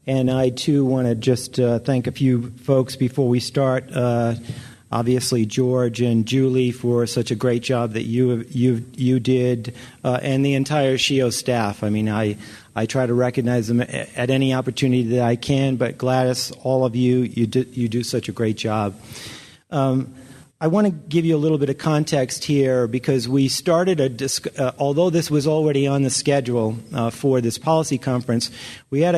And I, too, want to just thank a few folks before we start. Obviously, George and Julie for such a great job that you did, and the entire SHEEO staff. I mean, I try to recognize them at any opportunity that I can, but Gladys, all of you do such a great job. I want to give you a little bit of context here because we started although this was already on the schedule for this policy conference, we had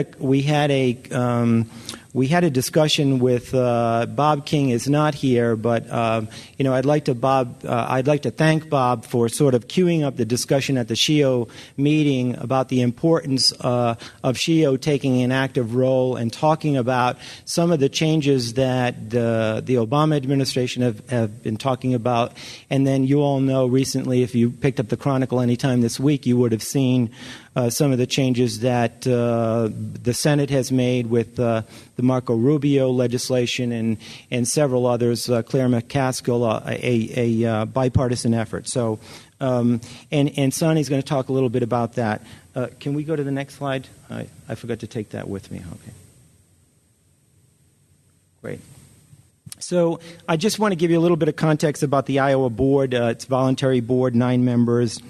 a discussion with Bob King is not here, but I'd like to thank Bob for sort of queuing up the discussion at the SHEEO meeting about the importance of SHEEO taking an active role and talking about some of the changes that the Obama administration have been talking about. And then you all know recently, if you picked up the Chronicle anytime this week, you would have seen some of the changes that the Senate has made with the Marco Rubio legislation and several others, Claire McCaskill, a bipartisan effort. So, and Sonny's going to talk a little bit about that. Can we go to the next slide? I forgot to take that with me. Okay. Great. So I just want to give you a little bit of context about the Iowa board. It's a voluntary board, 9 members.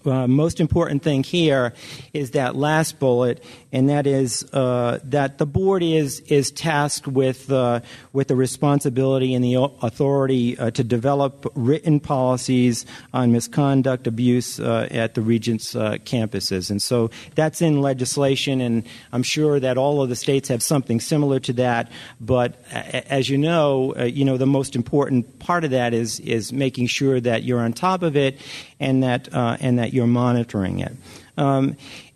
Most important thing here is that last bullet, and that is that the board is tasked with the responsibility and the authority to develop written policies on misconduct, abuse at the Regents' campuses, and so that's in legislation. And I'm sure that all of the states have something similar to that. But as you know, the most important part of that is making sure that you're on top of it and that you're monitoring it.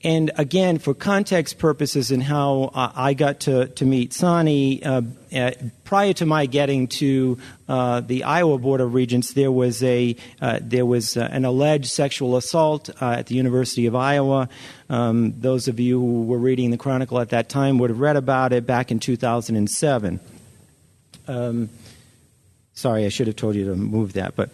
And again, for context purposes and how I got to meet Sonny, prior to my getting to the Iowa Board of Regents, there was an alleged sexual assault at the University of Iowa. Those of you who were reading the Chronicle at that time would have read about it back in 2007. Sorry, I should have told you to move that. But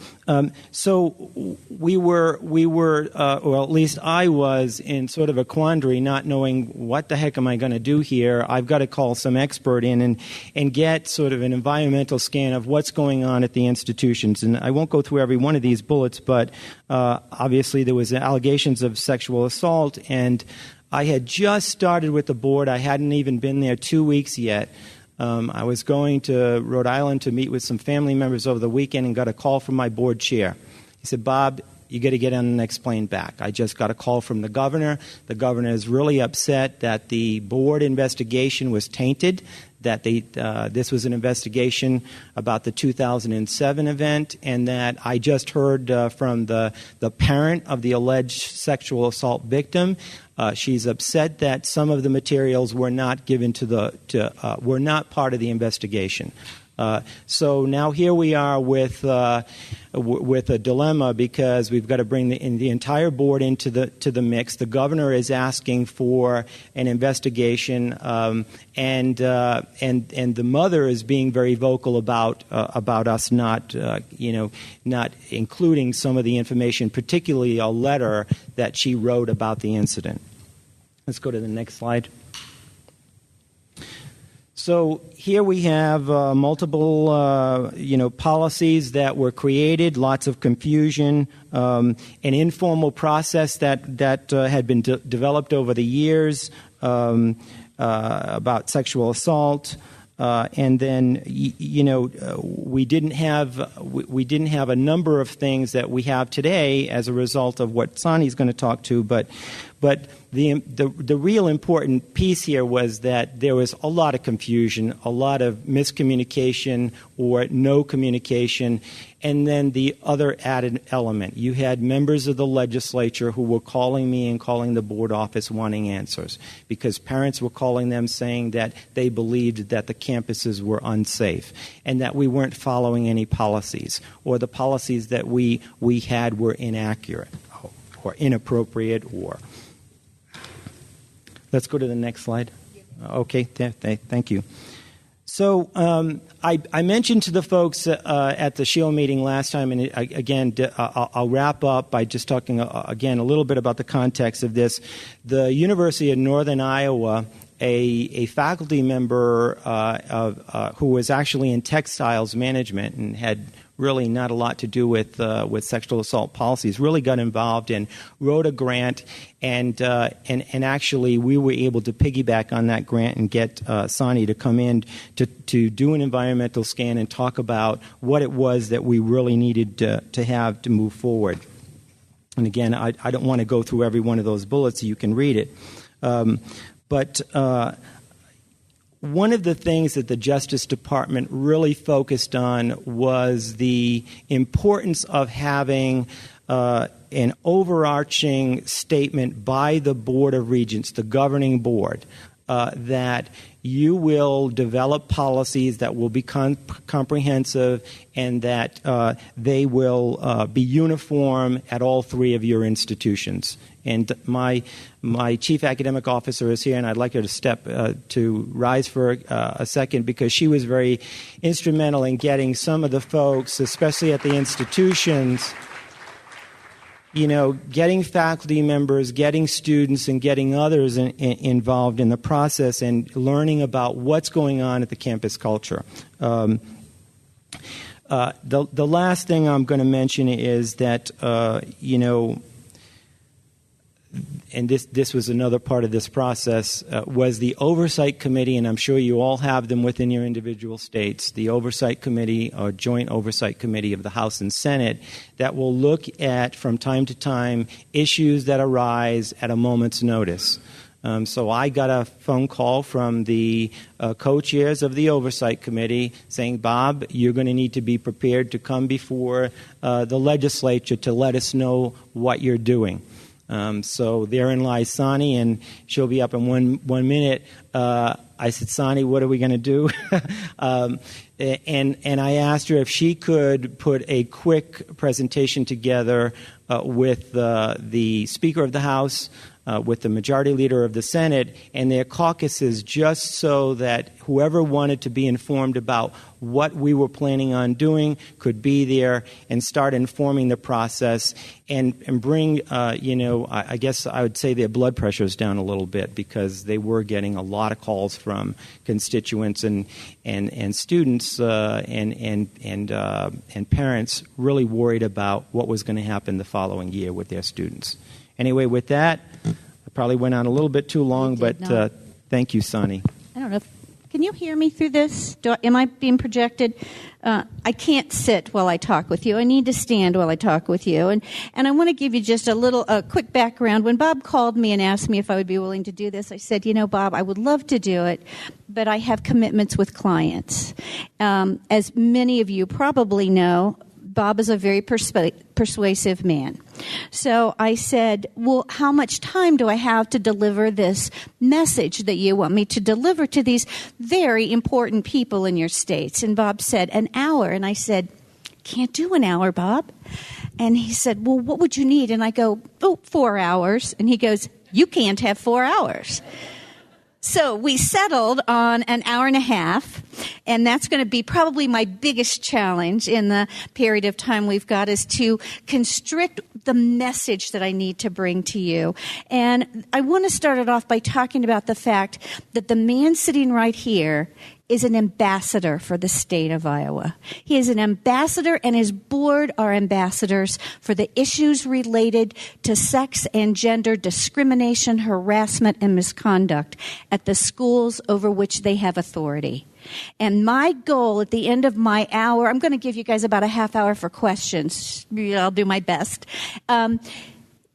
so we were, or at least I was, in sort of a quandary, not knowing what the heck am I going to do here. I've got to call some expert in and get sort of an environmental scan of what's going on at the institutions. And I won't go through every one of these bullets, but obviously there was allegations of sexual assault, and I had just started with the board. I hadn't even been there 2 weeks yet. I was going to Rhode Island to meet with some family members over the weekend and got a call from my board chair. He said, "Bob, you got to get on the next plane back. I just got a call from the governor. The governor is really upset that the board investigation was tainted, that this was an investigation about the 2007 event, and that I just heard from the parent of the alleged sexual assault victim. She's upset that some of the materials were not given were not part of the investigation." So now here we are with a dilemma because we've got to bring the entire board into the mix. The governor is asking for an investigation, and the mother is being very vocal about us not including some of the information, particularly a letter that she wrote about the incident. Let's go to the next slide. So here we have multiple, policies that were created, lots of confusion, an informal process that had been developed over the years about sexual assault. And then, we didn't have a number of things that we have today as a result of what Sonny's going to talk to. But the real important piece here was that there was a lot of confusion, a lot of miscommunication or no communication. And then the other added element, you had members of the legislature who were calling me and calling the board office wanting answers because parents were calling them saying that they believed that the campuses were unsafe and that we weren't following any policies or the policies that we had were inaccurate or inappropriate or... Let's go to the next slide. Okay, thank you. So I mentioned to the folks at the SHEEO meeting last time, and I'll wrap up by just talking again a little bit about the context of this. The University of Northern Iowa a faculty member who was actually in textiles management and had really not a lot to do with sexual assault policies, really got involved and wrote a grant, and actually we were able to piggyback on that grant and get Sate to come in to do an environmental scan and talk about what it was that we really needed to have to move forward. And again, I don't want to go through every one of those bullets, so you can read it. But one of the things that the Justice Department really focused on was the importance of having an overarching statement by the Board of Regents, the governing board, that you will develop policies that will be comprehensive and that they will be uniform at all three of your institutions. And my chief academic officer is here, and I'd like her to rise for a second, because she was very instrumental in getting some of the folks, especially at the institutions, getting faculty members, getting students, and getting others involved in the process and learning about what's going on at the campus culture. The last thing I'm going to mention is that, and this was another part of this process, was the Oversight Committee, and I'm sure you all have them within your individual states, the Oversight Committee or Joint Oversight Committee of the House and Senate that will look at, from time to time, issues that arise at a moment's notice. So I got a phone call from the co-chairs of the Oversight Committee saying, Bob, you're going to need to be prepared to come before the legislature to let us know what you're doing. So therein lies Sani, and she'll be up in one minute. I said, Sani, what are we going to do? And I asked her if she could put a quick presentation together with the Speaker of the House, with the Majority Leader of the Senate, and their caucuses, just so that whoever wanted to be informed about what we were planning on doing could be there and start informing the process and bring, I guess I would say their blood pressures down a little bit, because they were getting a lot of calls from constituents and students and parents really worried about what was going to happen the following year with their students. Anyway, with that, I probably went on a little bit too long, but thank you, Sani. I don't know. Can you hear me through this? Am I being projected? I can't sit while I talk with you. I need to stand while I talk with you. And I want to give you just a quick background. When Bob called me and asked me if I would be willing to do this, I said, Bob, I would love to do it, but I have commitments with clients. As many of you probably know, Bob is a very persuasive man. So I said, well, how much time do I have to deliver this message that you want me to deliver to these very important people in your states? And Bob said, an hour. And I said, can't do an hour, Bob. And he said, well, what would you need? And I go, 4 hours. And he goes, you can't have 4 hours. So we settled on an hour and a half, and that's going to be probably my biggest challenge in the period of time we've got, is to constrict the message that I need to bring to you. And I want to start it off by talking about the fact that the man sitting right here is an ambassador for the state of Iowa. He is an ambassador, and his board are ambassadors for the issues related to sex and gender discrimination, harassment, and misconduct at the schools over which they have authority. And my goal at the end of my hour, I'm going to give you guys about a half hour for questions. I'll do my best.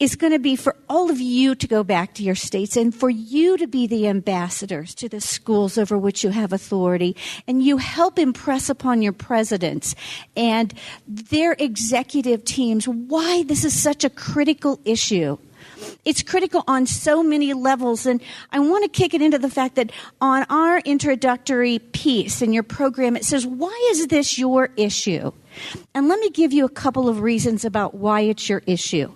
Is going to be for all of you to go back to your states and for you to be the ambassadors to the schools over which you have authority, and you help impress upon your presidents and their executive teams why this is such a critical issue. It's critical on so many levels, and I want to kick it into the fact that on our introductory piece in your program, it says, why is this your issue? And let me give you a couple of reasons about why it's your issue.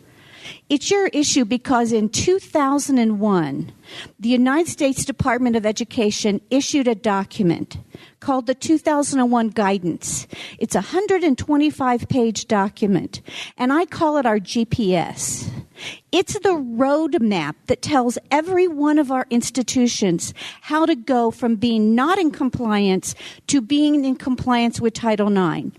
It's your issue because in 2001, the United States Department of Education issued a document called the 2001 Guidance. It's a 125-page document, and I call it our GPS. It's the roadmap that tells every one of our institutions how to go from being not in compliance to being in compliance with Title IX.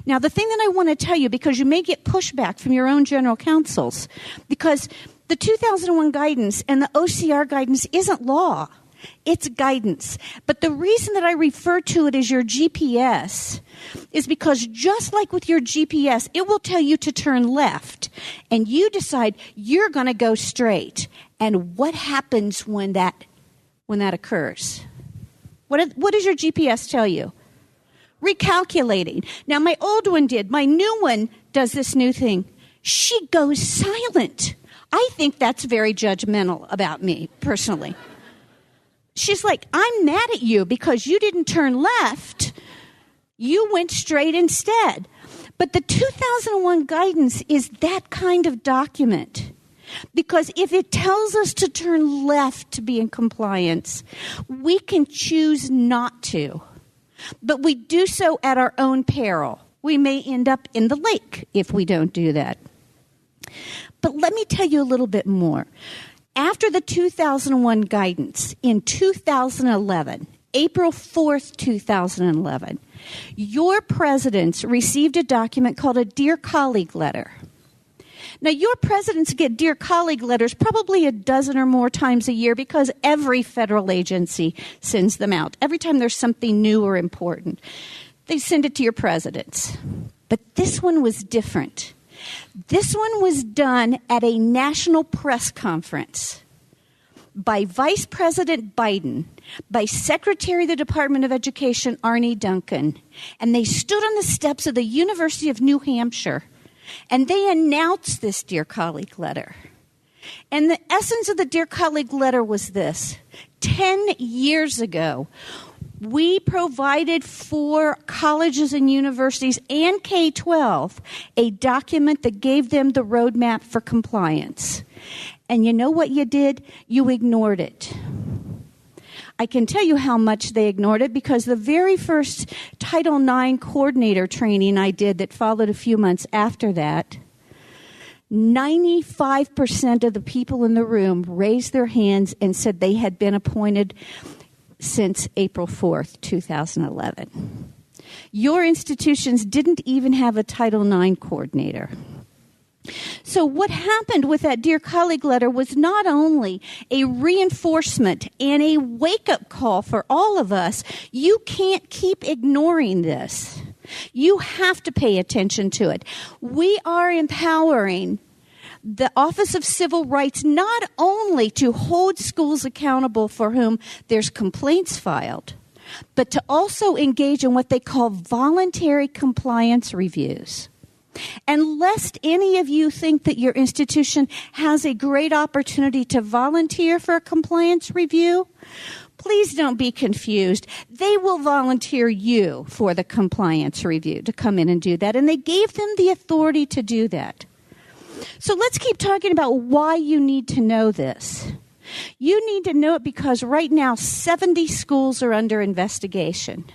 Now, the thing that I want to tell you, because you may get pushback from your own general counsels, because the 2001 guidance and the OCR guidance isn't law. It's guidance. But the reason that I refer to it as your GPS is because just like with your GPS, it will tell you to turn left, and you decide you're going to go straight. And what happens when that occurs? What does your GPS tell you? Recalculating. Now, my old one did. My new one does this new thing. She goes silent. I think that's very judgmental about me, personally. She's like, I'm mad at you because you didn't turn left. You went straight instead. But the 2001 guidance is that kind of document. Because if it tells us to turn left to be in compliance, we can choose not to. But we do so at our own peril. We may end up in the lake if we don't do that. But let me tell you a little bit more. After the 2001 guidance in 2011, April 4th, 2011, your presidents received a document called a Dear Colleague letter. Now, your presidents get Dear Colleague letters probably a dozen or more times a year because every federal agency sends them out. Every time there's something new or important, they send it to your presidents. But this one was different. This one was done at a national press conference by Vice President Biden, by Secretary of the Department of Education, Arne Duncan, and they stood on the steps of the University of New Hampshire, and they announced this Dear Colleague letter. And the essence of the Dear Colleague letter was this. 10 years ago, we provided for colleges and universities and K-12 a document that gave them the roadmap for compliance. And you know what you did? You ignored it. I can tell you how much they ignored it because the very first Title IX coordinator training I did that followed a few months after that, 95% of the people in the room raised their hands and said they had been appointed since April 4th, 2011. Your institutions didn't even have a Title IX coordinator. So what happened with that Dear Colleague letter was not only a reinforcement and a wake-up call for all of us. You can't keep ignoring this. You have to pay attention to it. We are empowering the Office of Civil Rights not only to hold schools accountable for whom there's complaints filed, but to also engage in what they call voluntary compliance reviews. And lest any of you think that your institution has a great opportunity to volunteer for a compliance review, please don't be confused. They will volunteer you for the compliance review to come in and do that. And they gave them the authority to do that. So let's keep talking about why you need to know this. You need to know it because right now 70 schools are under investigation.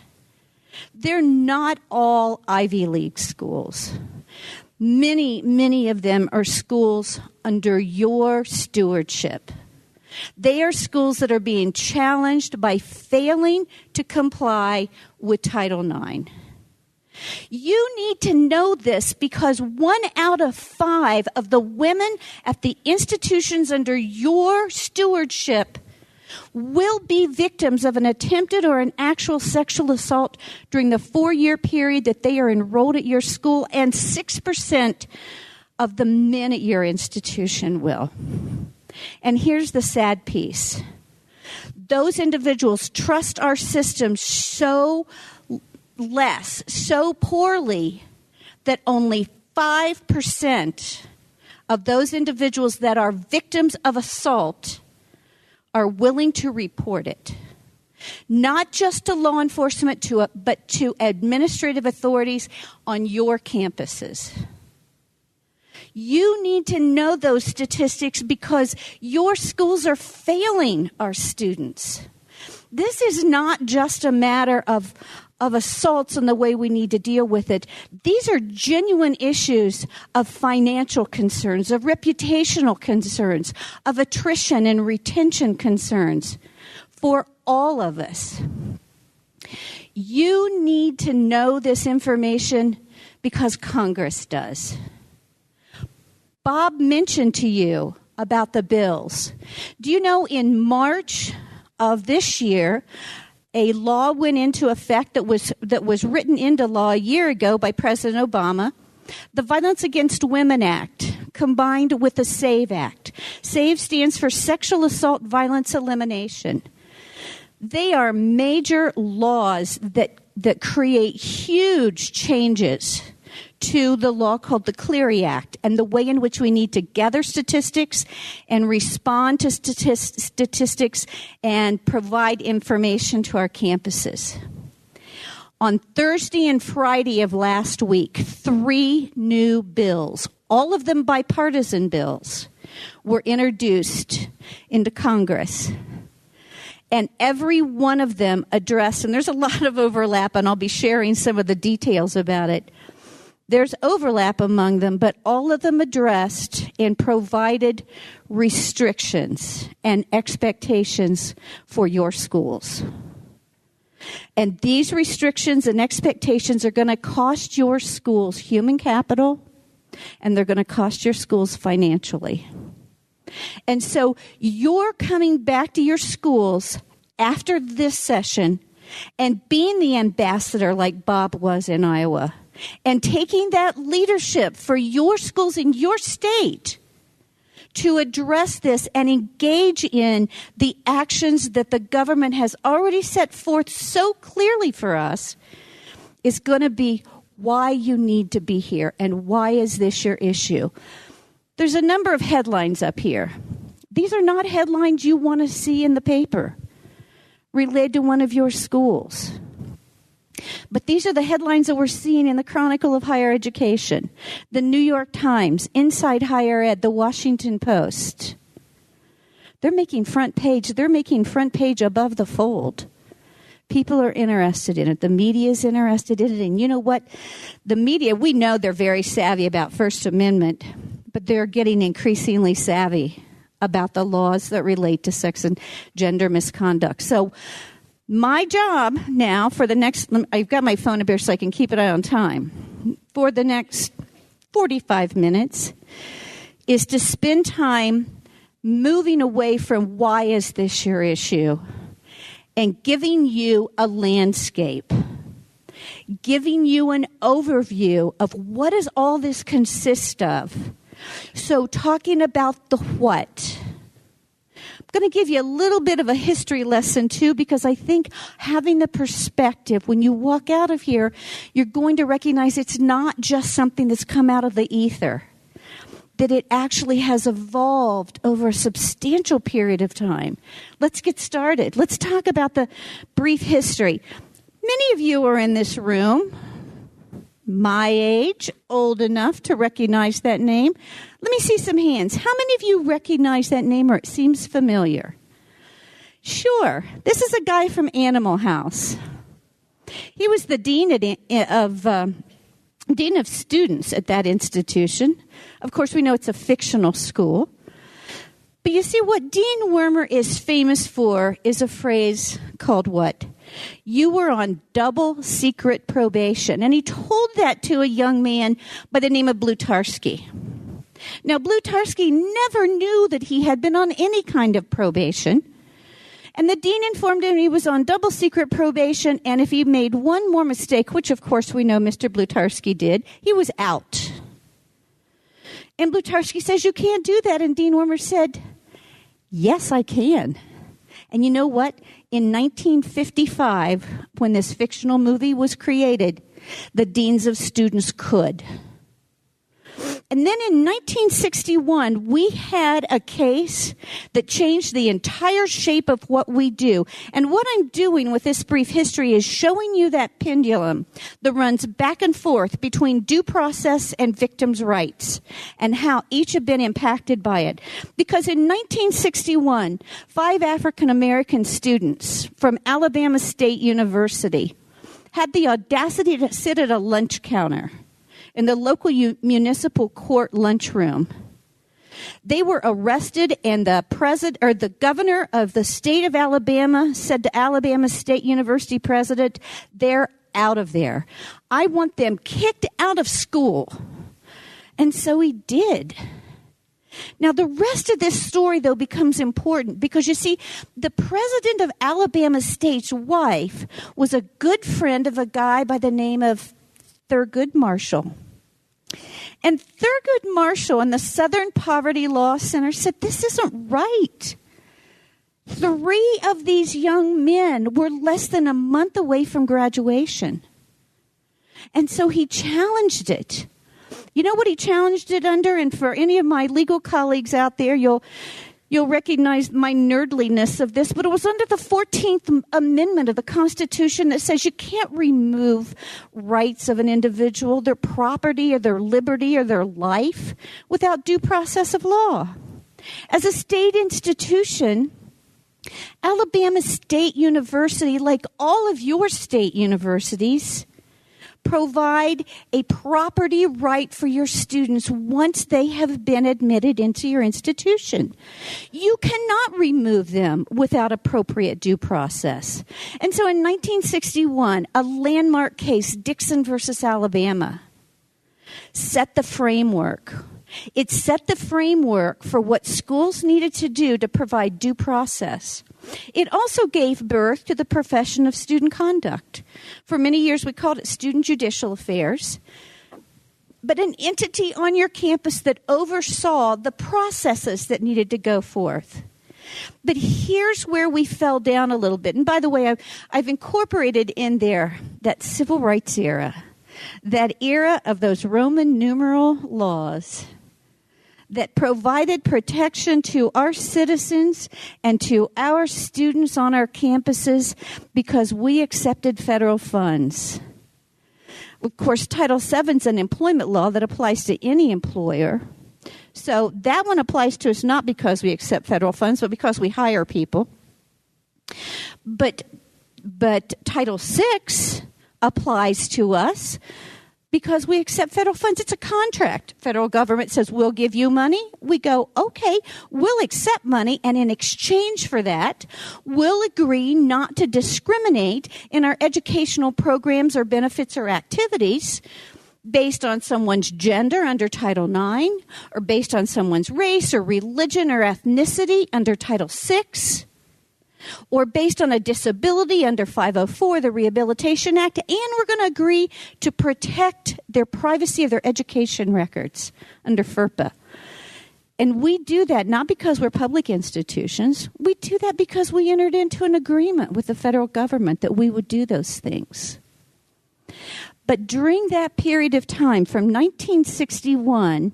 They're not all Ivy League schools. Many of them are schools under your stewardship. They are schools that are being challenged by failing to comply with Title IX. You need to know this because 1 out of 5 of the women at the institutions under your stewardship will be victims of an attempted or an actual sexual assault during the 4-year period that they are enrolled at your school, and 6% of the men at your institution will. And here's the sad piece. Those individuals trust our system so poorly that only 5% of those individuals that are victims of assault are willing to report it. Not just to law enforcement, but to administrative authorities on your campuses. You need to know those statistics because your schools are failing our students. This is not just a matter of assaults and the way we need to deal with it. These are genuine issues of financial concerns, of reputational concerns, of attrition and retention concerns for all of us. You need to know this information because Congress does. Bob mentioned to you about the bills. Do you know in March of this year, a law went into effect that was written into law a year ago by President Obama, the Violence Against Women Act, combined with the SAVE Act. SAVE stands for Sexual Assault Violence Elimination. They are major laws that create huge changes to the law called the Clery Act and the way in which we need to gather statistics and respond to statistics and provide information to our campuses. On Thursday and Friday of last week, 3 new bills, all of them bipartisan bills, were introduced into Congress. And every one of them addressed, and there's a lot of overlap, and I'll be sharing some of the details about it. There's overlap among them, but all of them addressed and provided restrictions and expectations for your schools. And these restrictions and expectations are going to cost your schools human capital, and they're going to cost your schools financially. And so you're coming back to your schools after this session and being the ambassador like Bob was in Iowa, and taking that leadership for your schools in your state to address this and engage in the actions that the government has already set forth so clearly for us is going to be why you need to be here and why is this your issue. There's a number of headlines up here. These are not headlines you want to see in the paper related to one of your schools. But these are the headlines that we're seeing in the Chronicle of Higher Education, the New York Times, Inside Higher Ed, the Washington Post. They're making front page above the fold. People are interested in it. The media is interested in it. And you know what? The media, we know they're very savvy about First Amendment, but they're getting increasingly savvy about the laws that relate to sex and gender misconduct. So my job now for the next, I've got my phone up here so I can keep it on time, for the next 45 minutes is to spend time moving away from why is this your issue and giving you a landscape, giving you an overview of what does all this consist of. So talking about the what. I'm going to give you a little bit of a history lesson too, because I think having the perspective, when you walk out of here, you're going to recognize it's not just something that's come out of the ether, that it actually has evolved over a substantial period of time. Let's get started. Let's talk about the brief history. Many of you are in this room, my age, old enough to recognize that name. Let me see some hands. How many of you recognize that name or it seems familiar? Sure. This is a guy from Animal House. He was the dean of students at that institution. Of course, we know it's a fictional school. But you see, what Dean Wormer is famous for is a phrase called what? You were on double secret probation. And he told that to a young man by the name of Blutarski. Now, Blutarski never knew that he had been on any kind of probation. And the dean informed him he was on double secret probation, and if he made one more mistake, which of course we know Mr. Blutarski did, he was out. And Blutarski says, you can't do that. And Dean Wormer said, yes, I can. And you know what? In 1955, when this fictional movie was created, the deans of students could. And then in 1961, we had a case that changed the entire shape of what we do. And what I'm doing with this brief history is showing you that pendulum that runs back and forth between due process and victims' rights and how each have been impacted by it. Because in 1961, 5 African American students from Alabama State University had the audacity to sit at a lunch counter in the local municipal court lunchroom. They were arrested, and the governor of the state of Alabama said to Alabama State University president, "They're out of there. I want them kicked out of school." And so he did. Now, the rest of this story, though, becomes important because, you see, the president of Alabama State's wife was a good friend of a guy by the name of Thurgood Marshall. And Thurgood Marshall and the Southern Poverty Law Center said, this isn't right. 3 of these young men were less than a month away from graduation. And so he challenged it. You know what he challenged it under? And for any of my legal colleagues out there, you'll recognize my nerdliness of this, but it was under the 14th Amendment of the Constitution that says you can't remove rights of an individual, their property or their liberty or their life, without due process of law. As a state institution, Alabama State University, like all of your state universities, provide a property right for your students once they have been admitted into your institution. You cannot remove them without appropriate due process. And so in 1961, a landmark case, Dixon versus Alabama, set the framework. It set the framework for what schools needed to do to provide due process. It also gave birth to the profession of student conduct. For many years, we called it student judicial affairs, but an entity on your campus that oversaw the processes that needed to go forth. But here's where we fell down a little bit. And by the way, I've incorporated in there that civil rights era, that era of those Roman numeral laws that provided protection to our citizens and to our students on our campuses because we accepted federal funds. Of course, Title VII is an employment law that applies to any employer. So that one applies to us not because we accept federal funds, but because we hire people. But Title VI applies to us because we accept federal funds. It's a contract. Federal government says, we'll give you money. We go, okay, we'll accept money, and in exchange for that, we'll agree not to discriminate in our educational programs or benefits or activities based on someone's gender under Title IX, or based on someone's race or religion or ethnicity under Title VI, or based on a disability under 504, the Rehabilitation Act, and we're going to agree to protect their privacy of their education records under FERPA. And we do that not because we're public institutions. We do that because we entered into an agreement with the federal government that we would do those things. But during that period of time, from 1961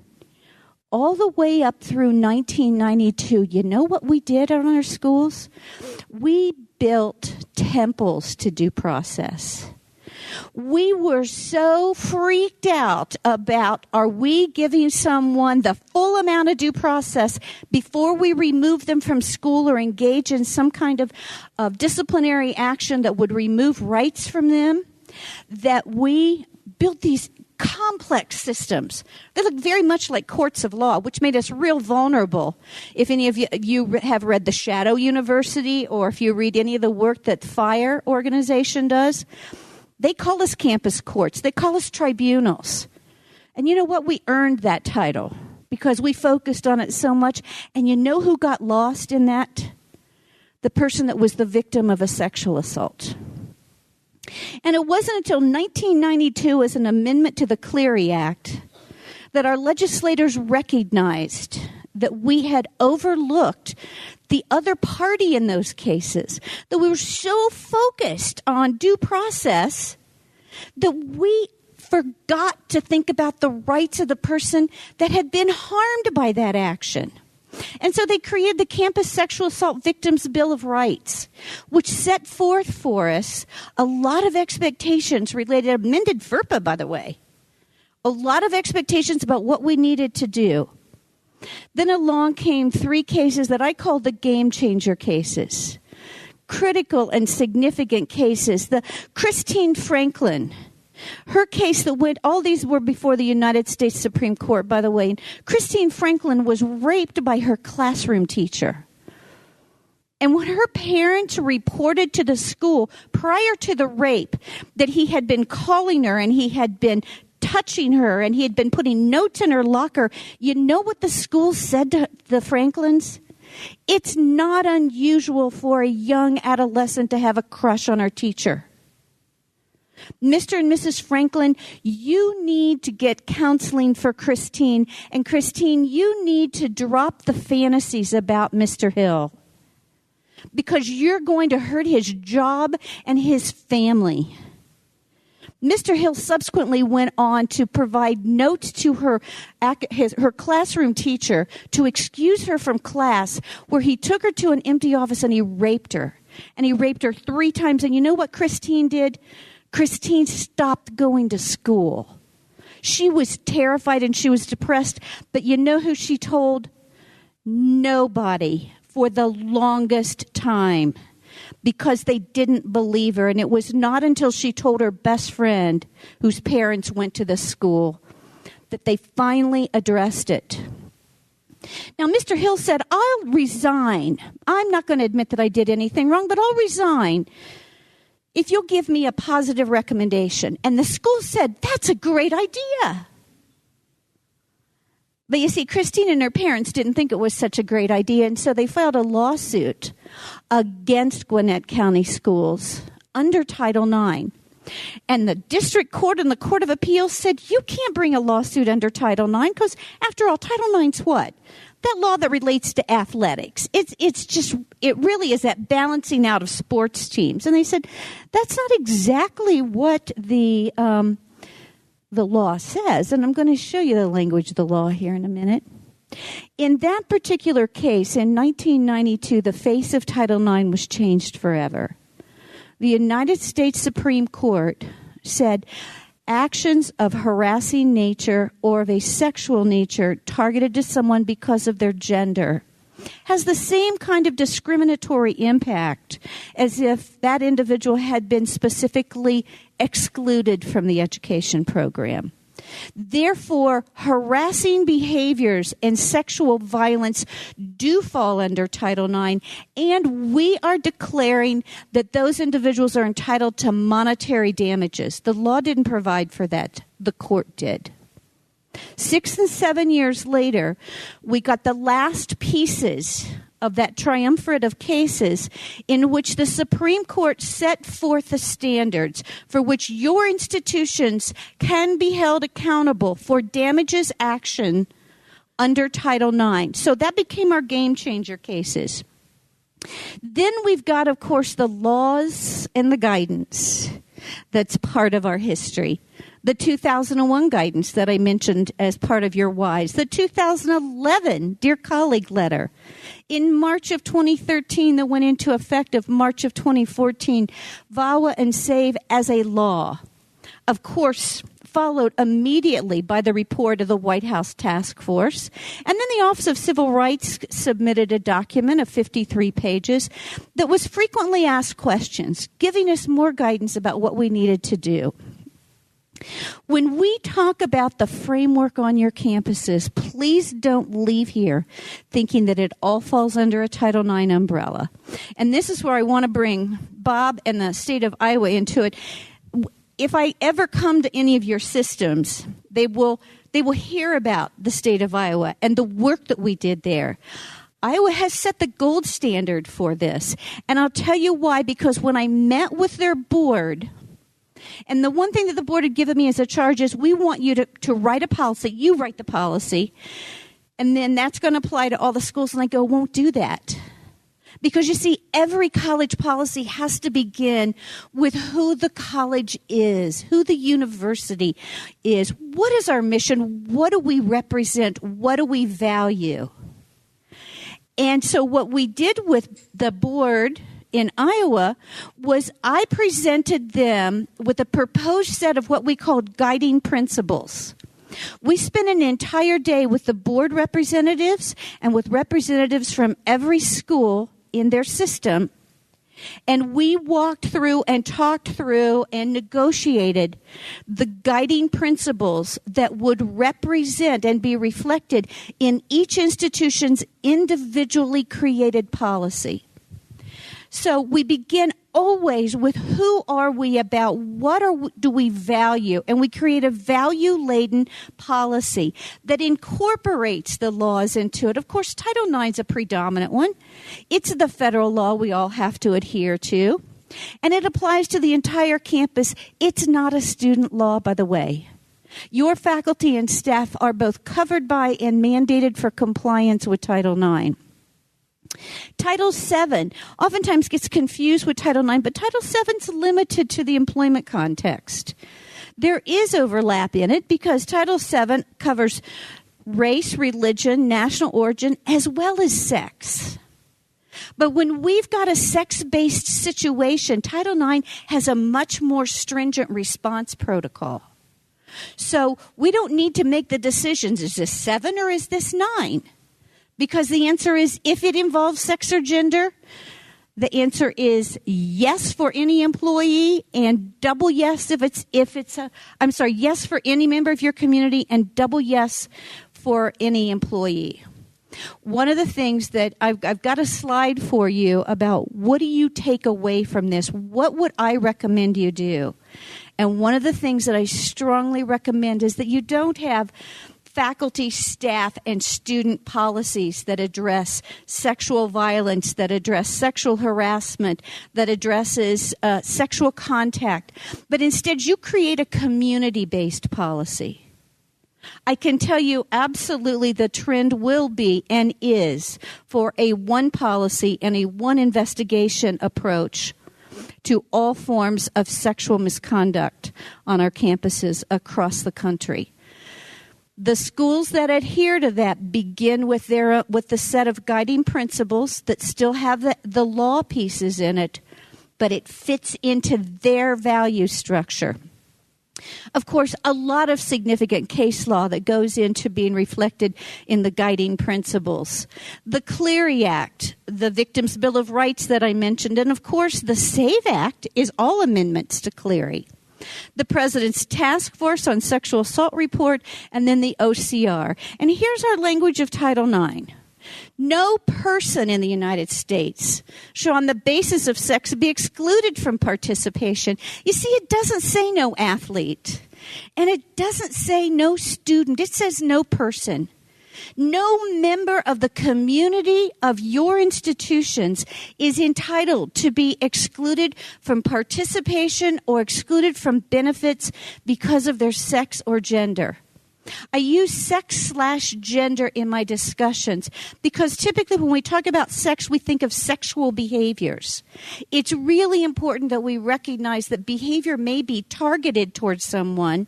all the way up through 1992, you know what we did on our schools? We built temples to due process. We were so freaked out about, are we giving someone the full amount of due process before we remove them from school or engage in some kind of disciplinary action that would remove rights from them, that we built these complex systems. They look very much like courts of law, which made us real vulnerable. If any of you have read the Shadow University, or if you read any of the work that FIRE organization does, they call us campus courts. They call us tribunals. And you know what? We earned that title because we focused on it so much. And you know who got lost in that? The person that was the victim of a sexual assault. And it wasn't until 1992, as an amendment to the Clery Act, that our legislators recognized that we had overlooked the other party in those cases, that we were so focused on due process that we forgot to think about the rights of the person that had been harmed by that action. And so they created the Campus Sexual Assault Victims Bill of Rights, which set forth for us a lot of expectations related, amended FERPA, by the way, a lot of expectations about what we needed to do. Then along came 3 cases that I call the game changer cases, critical and significant cases. The Christine Franklin, her case that went, all these were before the United States Supreme Court, by the way. Christine Franklin was raped by her classroom teacher. And when her parents reported to the school prior to the rape that he had been calling her and he had been touching her and he had been putting notes in her locker, you know what the school said to the Franklins? It's not unusual for a young adolescent to have a crush on her teacher. Mr. and Mrs. Franklin, you need to get counseling for Christine. And Christine, you need to drop the fantasies about Mr. Hill, because you're going to hurt his job and his family. Mr. Hill subsequently went on to provide notes to her classroom teacher to excuse her from class, where he took her to an empty office and he raped her. And he raped her 3 times. And you know what Christine did? Christine stopped going to school. She was terrified and she was depressed. But you know who she told? Nobody for the longest time, because they didn't believe her. And it was not until she told her best friend, whose parents went to the school, that they finally addressed it. Now, Mr. Hill said, I'll resign. I'm not going to admit that I did anything wrong, but I'll resign if you'll give me a positive recommendation. And the school said, that's a great idea. But you see, Christine and her parents didn't think it was such a great idea, and so they filed a lawsuit against Gwinnett County Schools under Title IX. And the district court and the Court of Appeals said, you can't bring a lawsuit under Title IX, because after all, Title IX's what? That law that relates to athletics. It really is that balancing out of sports teams. And they said, that's not exactly what the law says. And I'm going to show you the language of the law here in a minute. In that particular case, in 1992, the face of Title IX was changed forever. The United States Supreme Court said actions of harassing nature or of a sexual nature targeted to someone because of their gender has the same kind of discriminatory impact as if that individual had been specifically excluded from the education program. Therefore, harassing behaviors and sexual violence do fall under Title IX, and we are declaring that those individuals are entitled to monetary damages. The law didn't provide for that. The court did. 6 and 7 years later, we got the last pieces of that triumvirate of cases in which the Supreme Court set forth the standards for which your institutions can be held accountable for damages action under Title IX. So that became our game changer cases. Then we've got, of course, the laws and the guidance that's part of our history. The 2001 guidance that I mentioned as part of your whys. The 2011 Dear Colleague letter. In March of 2013, that went into effect of March of 2014, VAWA and SAVE as a law. Of course, followed immediately by the report of the White House Task Force. And then the Office of Civil Rights submitted a document of 53 pages that was frequently asked questions, giving us more guidance about what we needed to do. When we talk about the framework on your campuses, please don't leave here thinking that it all falls under a Title IX umbrella. And this is where I want to bring Bob and the state of Iowa into it. If I ever come to any of your systems, they will hear about the state of Iowa and the work that we did there. Iowa has set the gold standard for this. And I'll tell you why, because when I met with their board, and the one thing that the board had given me as a charge is, we want you to write a policy. You write the policy. And then that's going to apply to all the schools. And I go, won't do that. Because you see, every college policy has to begin with who the college is, who the university is. What is our mission? What do we represent? What do we value? And so what we did with the board in Iowa was I presented them with a proposed set of what we called guiding principles. We spent an entire day with the board representatives and with representatives from every school in their system, and we walked through and talked through and negotiated the guiding principles that would represent and be reflected in each institution's individually created policy. So we begin always with who are we about, do we value, and we create a value-laden policy that incorporates the laws into it. Of course, Title IX is a predominant one. It's the federal law we all have to adhere to, and it applies to the entire campus. It's not a student law, by the way. Your faculty and staff are both covered by and mandated for compliance with Title IX. Title VII oftentimes gets confused with Title IX, but Title VII is limited to the employment context. There is overlap in it because Title VII covers race, religion, national origin, as well as sex. But when we've got a sex-based situation, Title IX has a much more stringent response protocol. So we don't need to make the decisions, is this 7 or is this 9? Because the answer is, if it involves sex or gender, the answer is yes for any employee and double yes yes for any member of your community and double yes for any employee. One of the things that I've got a slide for you about what do you take away from this? What would I recommend you do? And one of the things that I strongly recommend is that you don't have faculty, staff, and student policies that address sexual violence, that address sexual harassment, that addresses sexual contact. But instead, you create a community-based policy. I can tell you absolutely the trend will be and is for a one policy and a one investigation approach to all forms of sexual misconduct on our campuses across the country. The schools that adhere to that begin with the set of guiding principles that still have the law pieces in it, but it fits into their value structure. Of course, a lot of significant case law that goes into being reflected in the guiding principles. The Clery Act, the Victims' Bill of Rights that I mentioned, and of course the SAVE Act is all amendments to Clery. The President's Task Force on Sexual Assault Report, and then the OCR. And here's our language of Title IX. No person in the United States shall on the basis of sex be excluded from participation. You see, it doesn't say no athlete, and it doesn't say no student. It says no person. No member of the community of your institutions is entitled to be excluded from participation or excluded from benefits because of their sex or gender. I use sex/gender in my discussions because typically when we talk about sex, we think of sexual behaviors. It's really important that we recognize that behavior may be targeted towards someone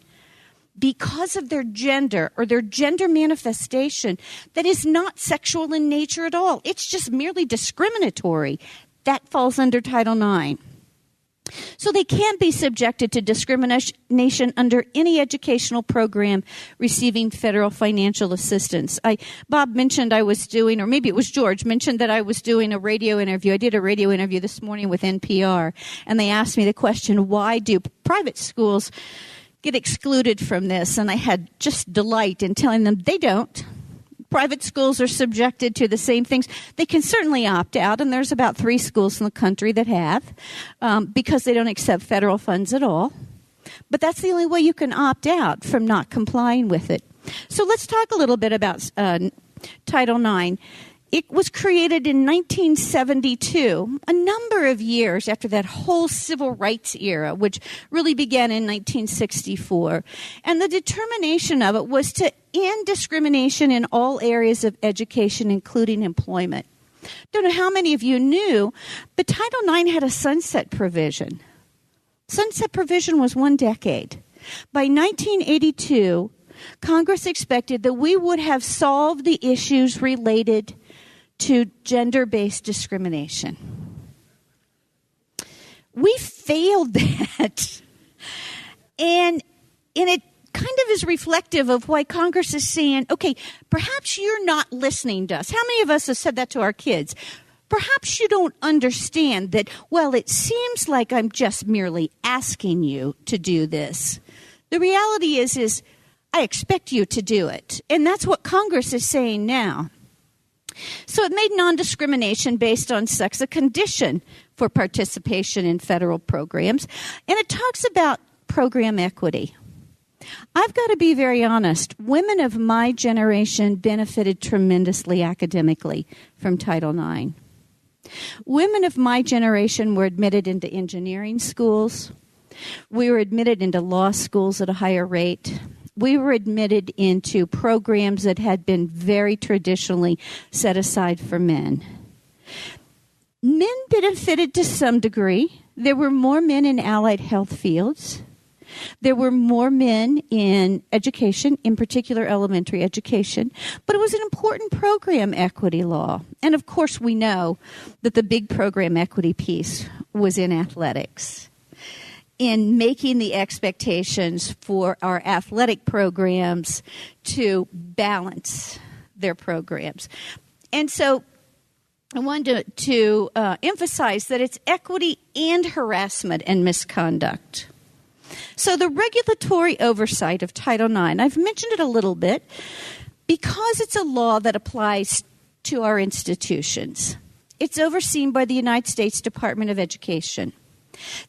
because of their gender or their gender manifestation that is not sexual in nature at all. It's just merely discriminatory. That falls under Title IX. So they can't be subjected to discrimination under any educational program receiving federal financial assistance. Bob mentioned I was doing, or maybe it was George, mentioned that I was doing a radio interview. I did a radio interview this morning with NPR, and they asked me the question, why do private schools get excluded from this? And I had just delight in telling them they don't. Private schools are subjected to the same things. They can certainly opt out, and there's about 3 schools in the country that have, because they don't accept federal funds at all. But that's the only way you can opt out from not complying with it. So let's talk a little bit about Title IX. It was created in 1972, a number of years after that whole civil rights era, which really began in 1964. And the determination of it was to end discrimination in all areas of education, including employment. Don't know how many of you knew, but Title IX had a sunset provision. Sunset provision was 1 decade. By 1982, Congress expected that we would have solved the issues related to gender-based discrimination. We failed that. And it kind of is reflective of why Congress is saying, okay, perhaps you're not listening to us. How many of us have said that to our kids? Perhaps you don't understand that, well, it seems like I'm just merely asking you to do this. The reality is I expect you to do it. And that's what Congress is saying now. So it made non-discrimination based on sex a condition for participation in federal programs. And it talks about program equity. I've got to be very honest. Women of my generation benefited tremendously academically from Title IX. Women of my generation were admitted into engineering schools. We were admitted into law schools at a higher rate. We were admitted into programs that had been very traditionally set aside for men. Men benefited to some degree. There were more men in allied health fields. There were more men in education, in particular elementary education, but it was an important program equity law. And of course, we know that the big program equity piece was in athletics, in making the expectations for our athletic programs to balance their programs. And so I wanted to emphasize that it's equity and harassment and misconduct. So the regulatory oversight of Title IX, I've mentioned it a little bit, because it's a law that applies to our institutions. It's overseen by the United States Department of Education.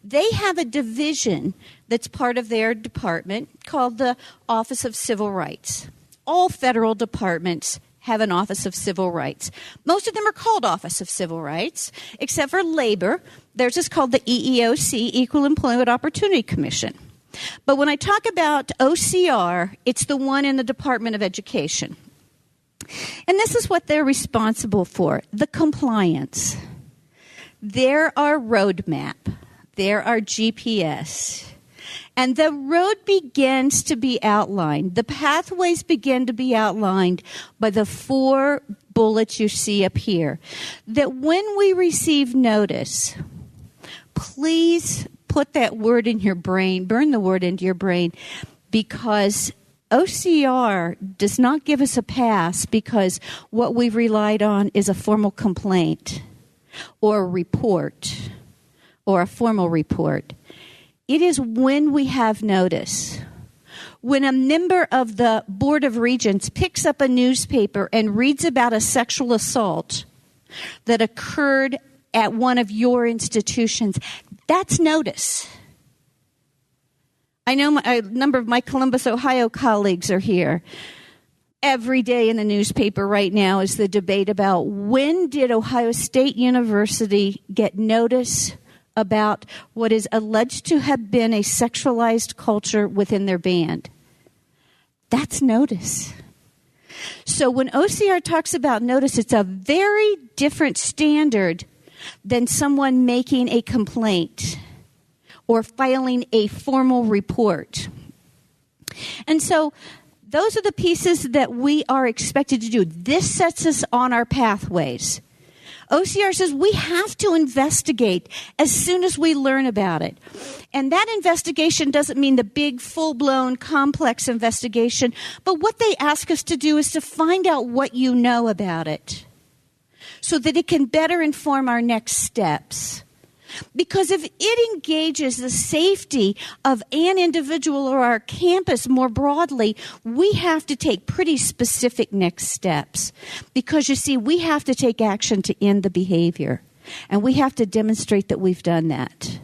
They have a division that's part of their department called the Office of Civil Rights. All federal departments have an Office of Civil Rights. Most of them are called Office of Civil Rights, except for labor. Theirs is called the EEOC, Equal Employment Opportunity Commission. But when I talk about OCR, it's the one in the Department of Education. And this is what they're responsible for, the compliance. They're our roadmap. They're our GPS. And the road begins to be outlined. The pathways begin to be outlined by the 4 bullets you see up here. That when we receive notice, please put that word in your brain, burn the word into your brain, because OCR does not give us a pass because what we've relied on is a formal complaint or a report or a formal report. It is when we have notice. When a member of the Board of Regents picks up a newspaper and reads about a sexual assault that occurred at one of your institutions, that's notice. I know a number of my Columbus, Ohio colleagues are here. Every day in the newspaper right now is the debate about when did Ohio State University get notice about what is alleged to have been a sexualized culture within their band. That's notice. So when OCR talks about notice, it's a very different standard than someone making a complaint or filing a formal report. And so those are the pieces that we are expected to do. This sets us on our pathways. OCR says we have to investigate as soon as we learn about it. And that investigation doesn't mean the big, full-blown, complex investigation, but what they ask us to do is to find out what you know about it so that it can better inform our next steps. Because if it engages the safety of an individual or our campus more broadly, we have to take pretty specific next steps. Because you see, we have to take action to end the behavior. And we have to demonstrate that we've done that.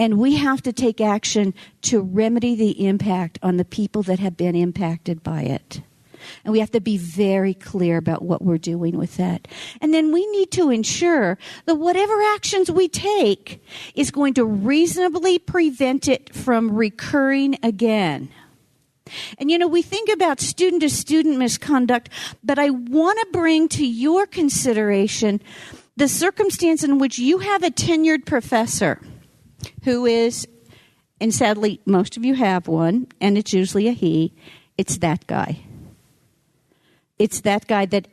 And we have to take action to remedy the impact on the people that have been impacted by it. And we have to be very clear about what we're doing with that. And then we need to ensure that whatever actions we take is going to reasonably prevent it from recurring again. And, we think about student-to-student misconduct, but I want to bring to your consideration the circumstance in which you have a tenured professor who is, and sadly, most of you have one, and it's usually a he, it's that guy. It's that guy that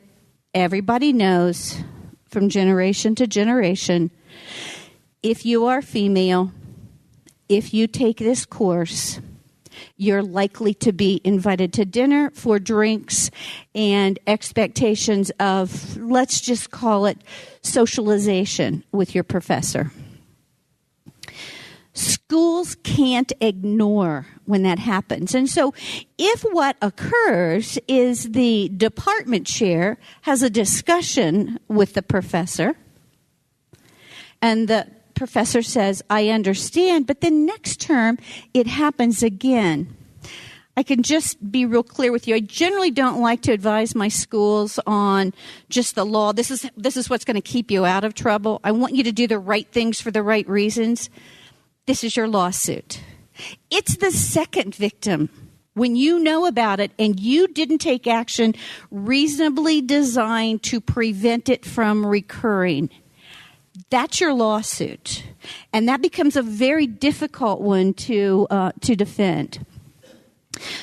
everybody knows from generation to generation. If you are female, if you take this course, you're likely to be invited to dinner, for drinks, and expectations of, let's just call it, socialization with your professor. Schools can't ignore when that happens. And so if what occurs is the department chair has a discussion with the professor, and the professor says, I understand, but then next term it happens again. I can just be real clear with you. I generally don't like to advise my schools on just the law. This is what's going to keep you out of trouble. I want you to do the right things for the right reasons. This is your lawsuit. It's the second victim. When you know about it and you didn't take action reasonably designed to prevent it from recurring, that's your lawsuit. And that becomes a very difficult one to defend.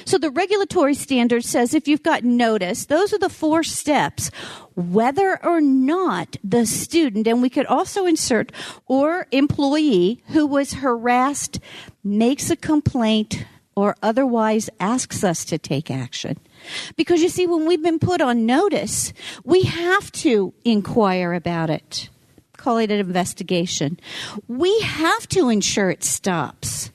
So the regulatory standard says if you've got notice, those are the 4 steps, whether or not the student, and we could also insert, or employee who was harassed makes a complaint or otherwise asks us to take action. Because you see, when we've been put on notice, we have to inquire about it. Call it an investigation. We have to ensure it stops.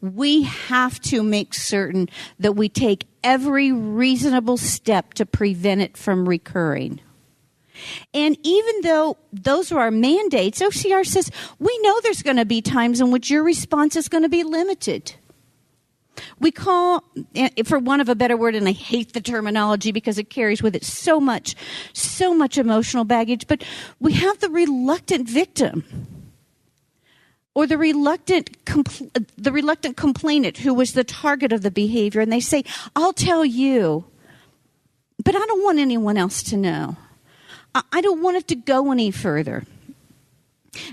We have to make certain that we take every reasonable step to prevent it from recurring. And even though those are our mandates, OCR says we know there's going to be times in which your response is going to be limited. We call, for want of a better word, and I hate the terminology because it carries with it so much emotional baggage, but we have the reluctant victim or the reluctant complainant who was the target of the behavior, and they say, I'll tell you, but I don't want anyone else to know. I don't want it to go any further.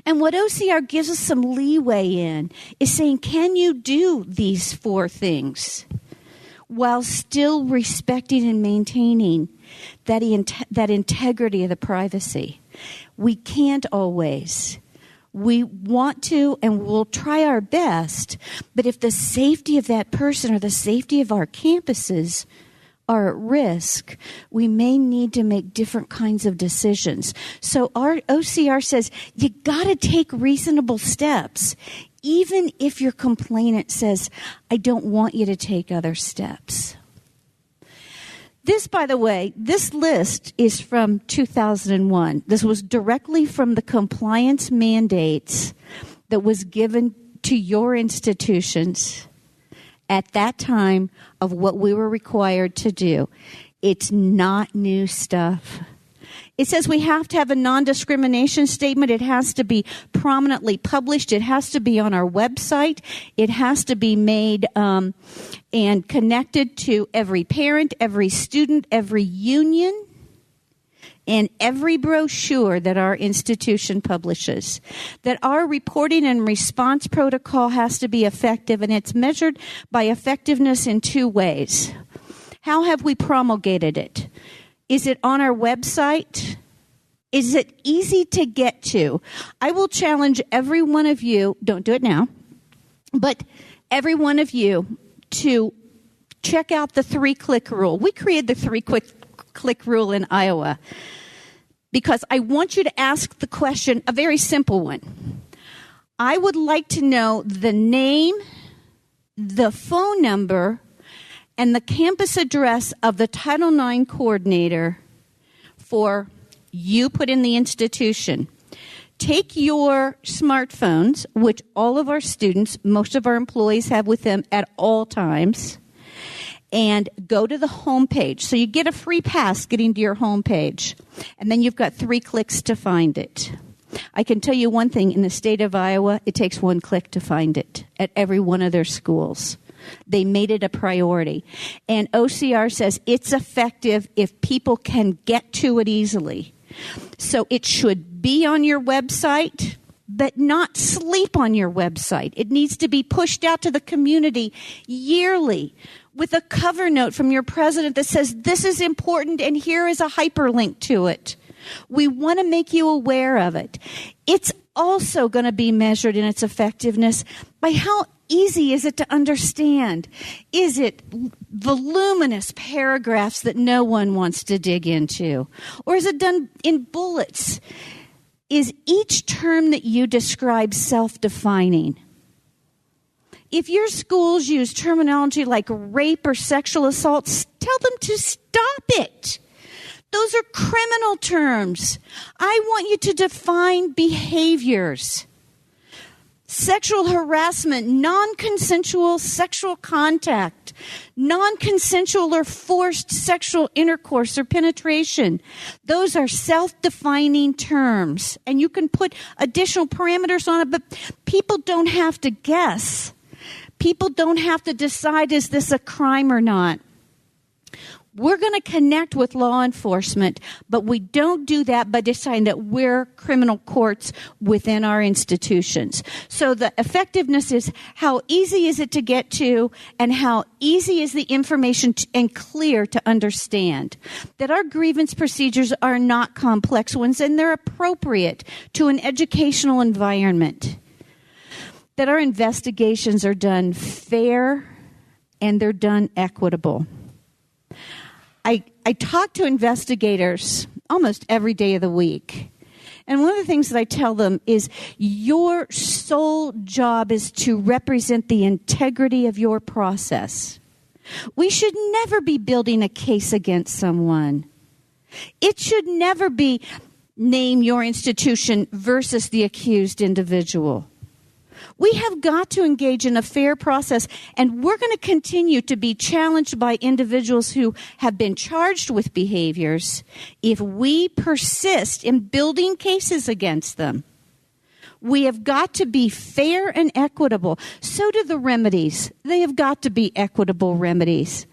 And what OCR gives us some leeway in is saying, can you do these 4 things while still respecting and maintaining that integrity of the privacy? We can't always. We want to, and we'll try our best, but if the safety of that person or the safety of our campuses are at risk, we may need to make different kinds of decisions. So our OCR says you got to take reasonable steps, even if your complainant says, I don't want you to take other steps. This, by the way, this list is from 2001. This was directly from the compliance mandates that was given to your institutions at that time of what we were required to do. It's not new stuff. It says we have to have a non-discrimination statement. It has to be prominently published. It has to be on our website. It has to be made and connected to every parent, every student, every union, and every brochure that our institution publishes. That our reporting and response protocol has to be effective, and it's measured by effectiveness in 2 ways. How have we promulgated it? Is it on our website? Is it easy to get to? I will challenge every one of you, don't do it now, but every one of you to check out the 3-click rule. We created the 3-click rule in Iowa because I want you to ask the question, a very simple one. I would like to know the name, the phone number, and the campus address of the Title IX coordinator for you put in the institution. Take your smartphones, which all of our students, most of our employees have with them at all times, and go to the home page. So you get a free pass getting to your home page, and then you've got 3 clicks to find it. I can tell you one thing, in the state of Iowa, it takes 1 click to find it at every one of their schools. They made it a priority. And OCR says it's effective if people can get to it easily. So it should be on your website, but not sleep on your website. It needs to be pushed out to the community yearly with a cover note from your president that says, this is important and here is a hyperlink to it. We want to make you aware of it. It's also going to be measured in its effectiveness by how easy is it to understand. Is it voluminous paragraphs that no one wants to dig into? Or is it done in bullets? Is each term that you describe self-defining? If your schools use terminology like rape or sexual assault, tell them to stop it. Those are criminal terms. I want you to define behaviors. Sexual harassment, non-consensual sexual contact, non-consensual or forced sexual intercourse or penetration. Those are self-defining terms. And you can put additional parameters on it, but people don't have to guess. People don't have to decide, is this a crime or not? We're going to connect with law enforcement, but we don't do that by deciding that we're criminal courts within our institutions. So the effectiveness is how easy is it to get to and how easy is the information and clear to understand. That our grievance procedures are not complex ones and they're appropriate to an educational environment. That our investigations are done fair and they're done equitable. I talk to investigators almost every day of the week. And one of the things that I tell them is your sole job is to represent the integrity of your process. We should never be building a case against someone. It should never be name your institution versus the accused individual. We have got to engage in a fair process, and we're going to continue to be challenged by individuals who have been charged with behaviors if we persist in building cases against them. We have got to be fair and equitable. So do the remedies. They have got to be equitable remedies.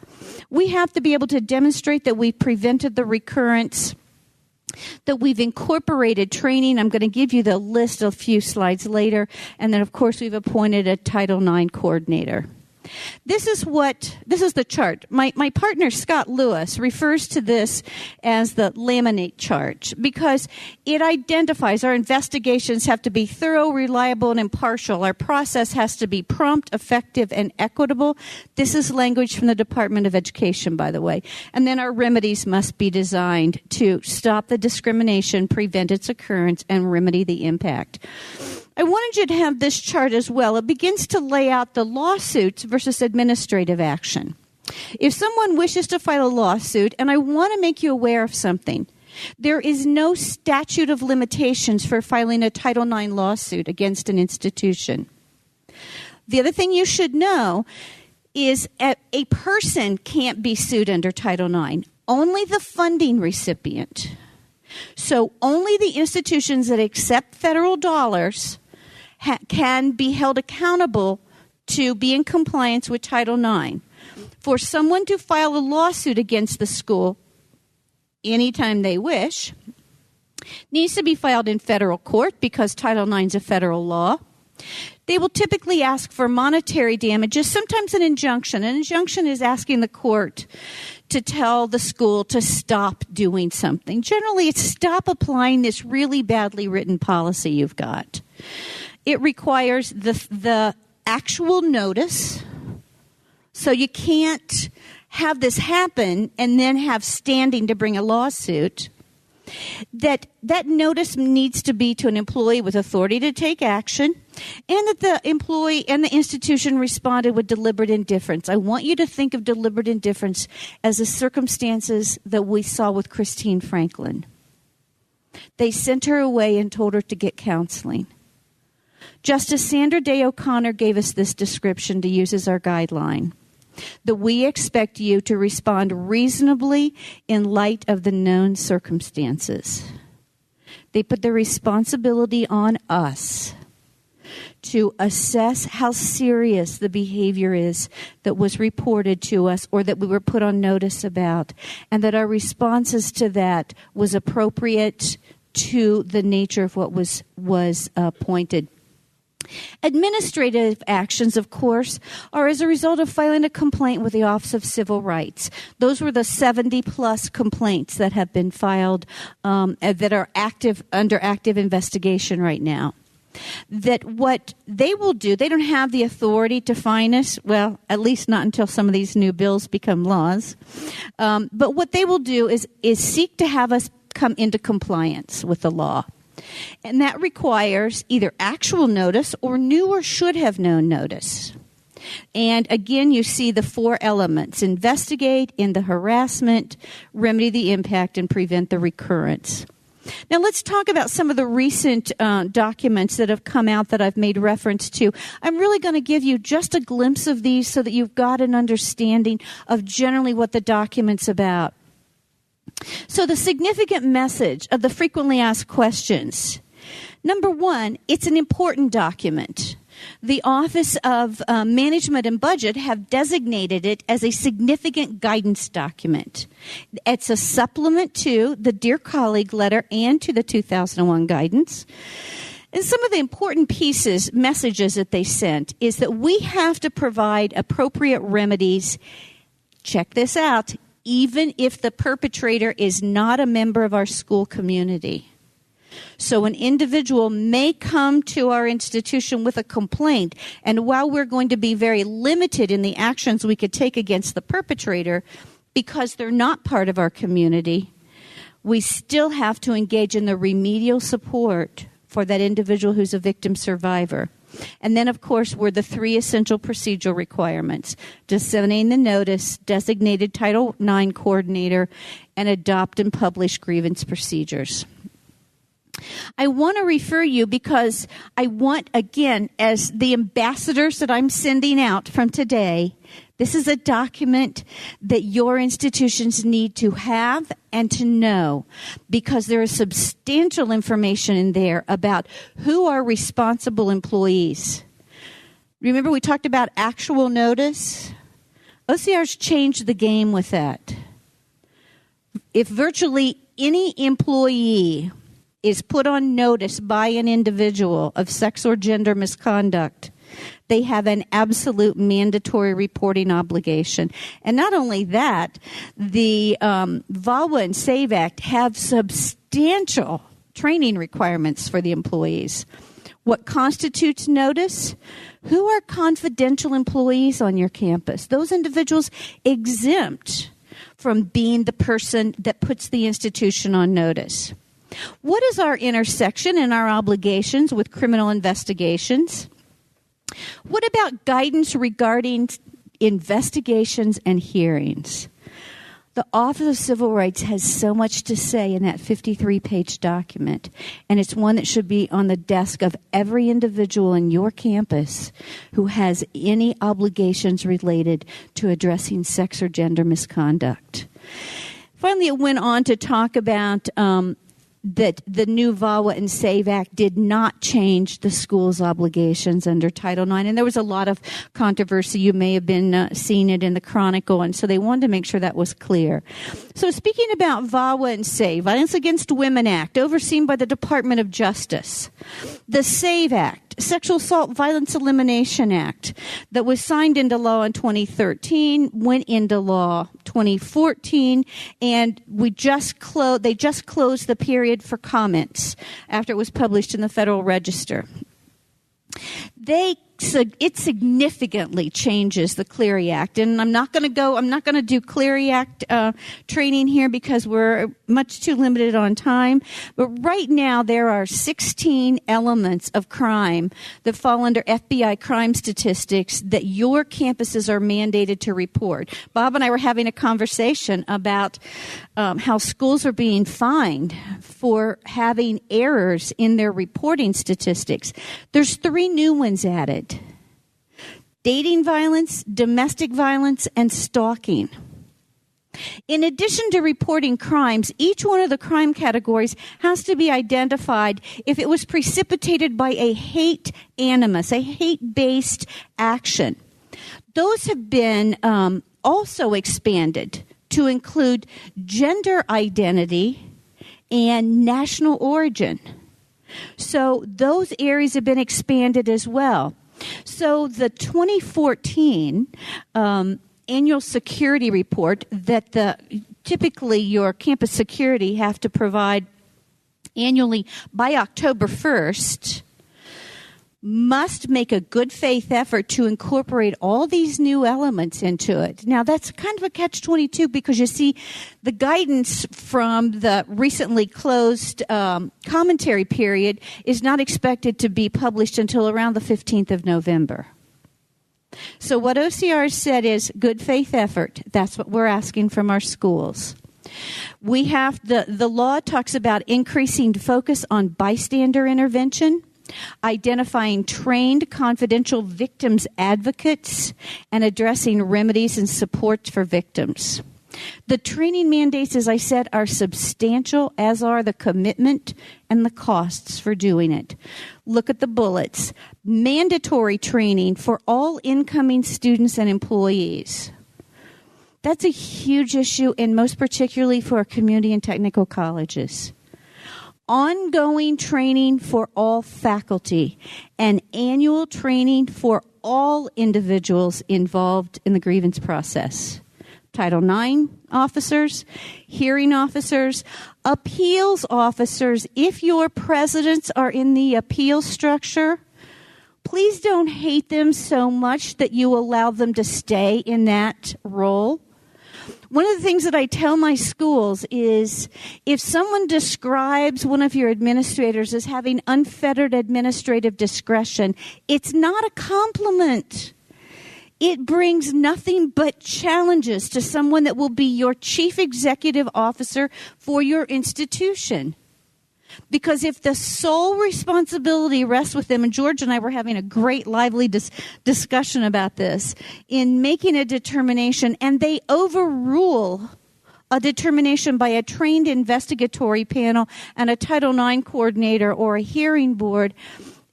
We have to be able to demonstrate that we've prevented the recurrence, that we've incorporated training. I'm going to give you the list a few slides later. And then, of course, we've appointed a Title IX coordinator. This is the chart. My partner, Scott Lewis, refers to this as the laminate chart because it identifies our investigations have to be thorough, reliable, and impartial. Our process has to be prompt, effective, and equitable. This is language from the Department of Education, by the way. And then our remedies must be designed to stop the discrimination, prevent its occurrence, and remedy the impact. I wanted you to have this chart as well. It begins to lay out the lawsuits versus administrative action. If someone wishes to file a lawsuit, and I want to make you aware of something, there is no statute of limitations for filing a Title IX lawsuit against an institution. The other thing you should know is a person can't be sued under Title IX, only the funding recipient. So only the institutions that accept federal dollars can be held accountable to be in compliance with Title IX. For someone to file a lawsuit against the school anytime they wish needs to be filed in federal court because Title IX is a federal law. They will typically ask for monetary damages, sometimes an injunction. An injunction is asking the court to tell the school to stop doing something. Generally, it's stop applying this really badly written policy you've got. It requires the actual notice, so you can't have this happen and then have standing to bring a lawsuit. That notice needs to be to an employee with authority to take action, and that the employee and the institution responded with deliberate indifference. I want you to think of deliberate indifference as the circumstances that we saw with Christine Franklin. They sent her away and told her to get counseling. Justice Sandra Day O'Connor gave us this description to use as our guideline. That we expect you to respond reasonably in light of the known circumstances. They put the responsibility on us to assess how serious the behavior is that was reported to us or that we were put on notice about, and that our responses to that was appropriate to the nature of what was pointed. Administrative actions, of course, are as a result of filing a complaint with the Office of Civil Rights. Those were the 70-plus complaints that have been filed that are under active investigation right now. That what they will do, they don't have the authority to fine us, well, at least not until some of these new bills become laws. But what they will do is seek to have us come into compliance with the law. And that requires either actual notice or new or should have known notice. And again, you see the 4 elements: investigate, end the harassment, remedy the impact, and prevent the recurrence. Now let's talk about some of the recent documents that have come out that I've made reference to. I'm really going to give you just a glimpse of these so that you've got an understanding of generally what the document's about. So the significant message of the frequently asked questions. Number 1, it's an important document. The Office of Management and Budget have designated it as a significant guidance document. It's a supplement to the Dear Colleague letter and to the 2001 guidance. And some of the important messages that they sent is that we have to provide appropriate remedies. Check this out. Even if the perpetrator is not a member of our school community. So an individual may come to our institution with a complaint, and while we're going to be very limited in the actions we could take against the perpetrator, because they're not part of our community, we still have to engage in the remedial support for that individual who's a victim survivor. And then, of course, were the 3 essential procedural requirements: disseminating the notice, designated Title IX coordinator, and adopt and publish grievance procedures. I want to refer you because I want, again, as the ambassadors that I'm sending out from today, this is a document that your institutions need to have and to know, because there is substantial information in there about who are responsible employees. Remember we talked about actual notice? OCR's changed the game with that. If virtually any employee is put on notice by an individual of sex or gender misconduct, they have an absolute mandatory reporting obligation. And not only that, the VAWA and SAVE Act have substantial training requirements for the employees. What constitutes notice? Who are confidential employees on your campus? Those individuals exempt from being the person that puts the institution on notice. What is our intersection and our obligations with criminal investigations? What about guidance regarding investigations and hearings? The Office of Civil Rights has so much to say in that 53-page document, and it's one that should be on the desk of every individual in your campus who has any obligations related to addressing sex or gender misconduct. Finally, it went on to talk about that the new VAWA and SAVE Act did not change the school's obligations under Title IX. And there was a lot of controversy. You may have been seeing it in the Chronicle. And so they wanted to make sure that was clear. So speaking about VAWA and SAVE, Violence Against Women Act, overseen by the Department of Justice. The SAVE Act, Sexual Assault Violence Elimination Act, that was signed into law in 2013, went into law 2014, and they just closed the period for comments after it was published in the Federal Register. It significantly changes the Clery Act, and I'm not going to do Clery Act training here because we're much too limited on time. But right now there are 16 elements of crime that fall under FBI crime statistics that your campuses are mandated to report. Bob and I were having a conversation about how schools are being fined for having errors in their reporting statistics. There's 3 new ones added: dating violence, domestic violence, and stalking. In addition to reporting crimes, each one of the crime categories has to be identified if it was precipitated by a hate animus, a hate-based action. Those have been also expanded to include gender identity and national origin. So those areas have been expanded as well. So the 2014 annual security report that typically your campus security have to provide annually by October 1st must make a good faith effort to incorporate all these new elements into it. Now, that's kind of a catch-22 because you see the guidance from the recently closed commentary period is not expected to be published until around the 15th of November. So what OCR said is good faith effort. That's what we're asking from our schools. We have the law talks about increasing focus on bystander intervention, identifying trained confidential victims advocates, and addressing remedies and support for victims. The training mandates, as I said, are substantial, as are the commitment and the costs for doing it. Look at the bullets. Mandatory training for all incoming students and employees. That's a huge issue, and most particularly for our community and technical colleges. Ongoing training for all faculty and annual training for all individuals involved in the grievance process. Title IX officers, hearing officers, appeals officers. If your presidents are in the appeal structure, please don't hate them so much that you allow them to stay in that role. One of the things that I tell my schools is if someone describes one of your administrators as having unfettered administrative discretion, it's not a compliment. It brings nothing but challenges to someone that will be your chief executive officer for your institution. Because if the sole responsibility rests with them, and George and I were having a great lively discussion about this, in making a determination, and they overrule a determination by a trained investigatory panel and a Title IX coordinator or a hearing board,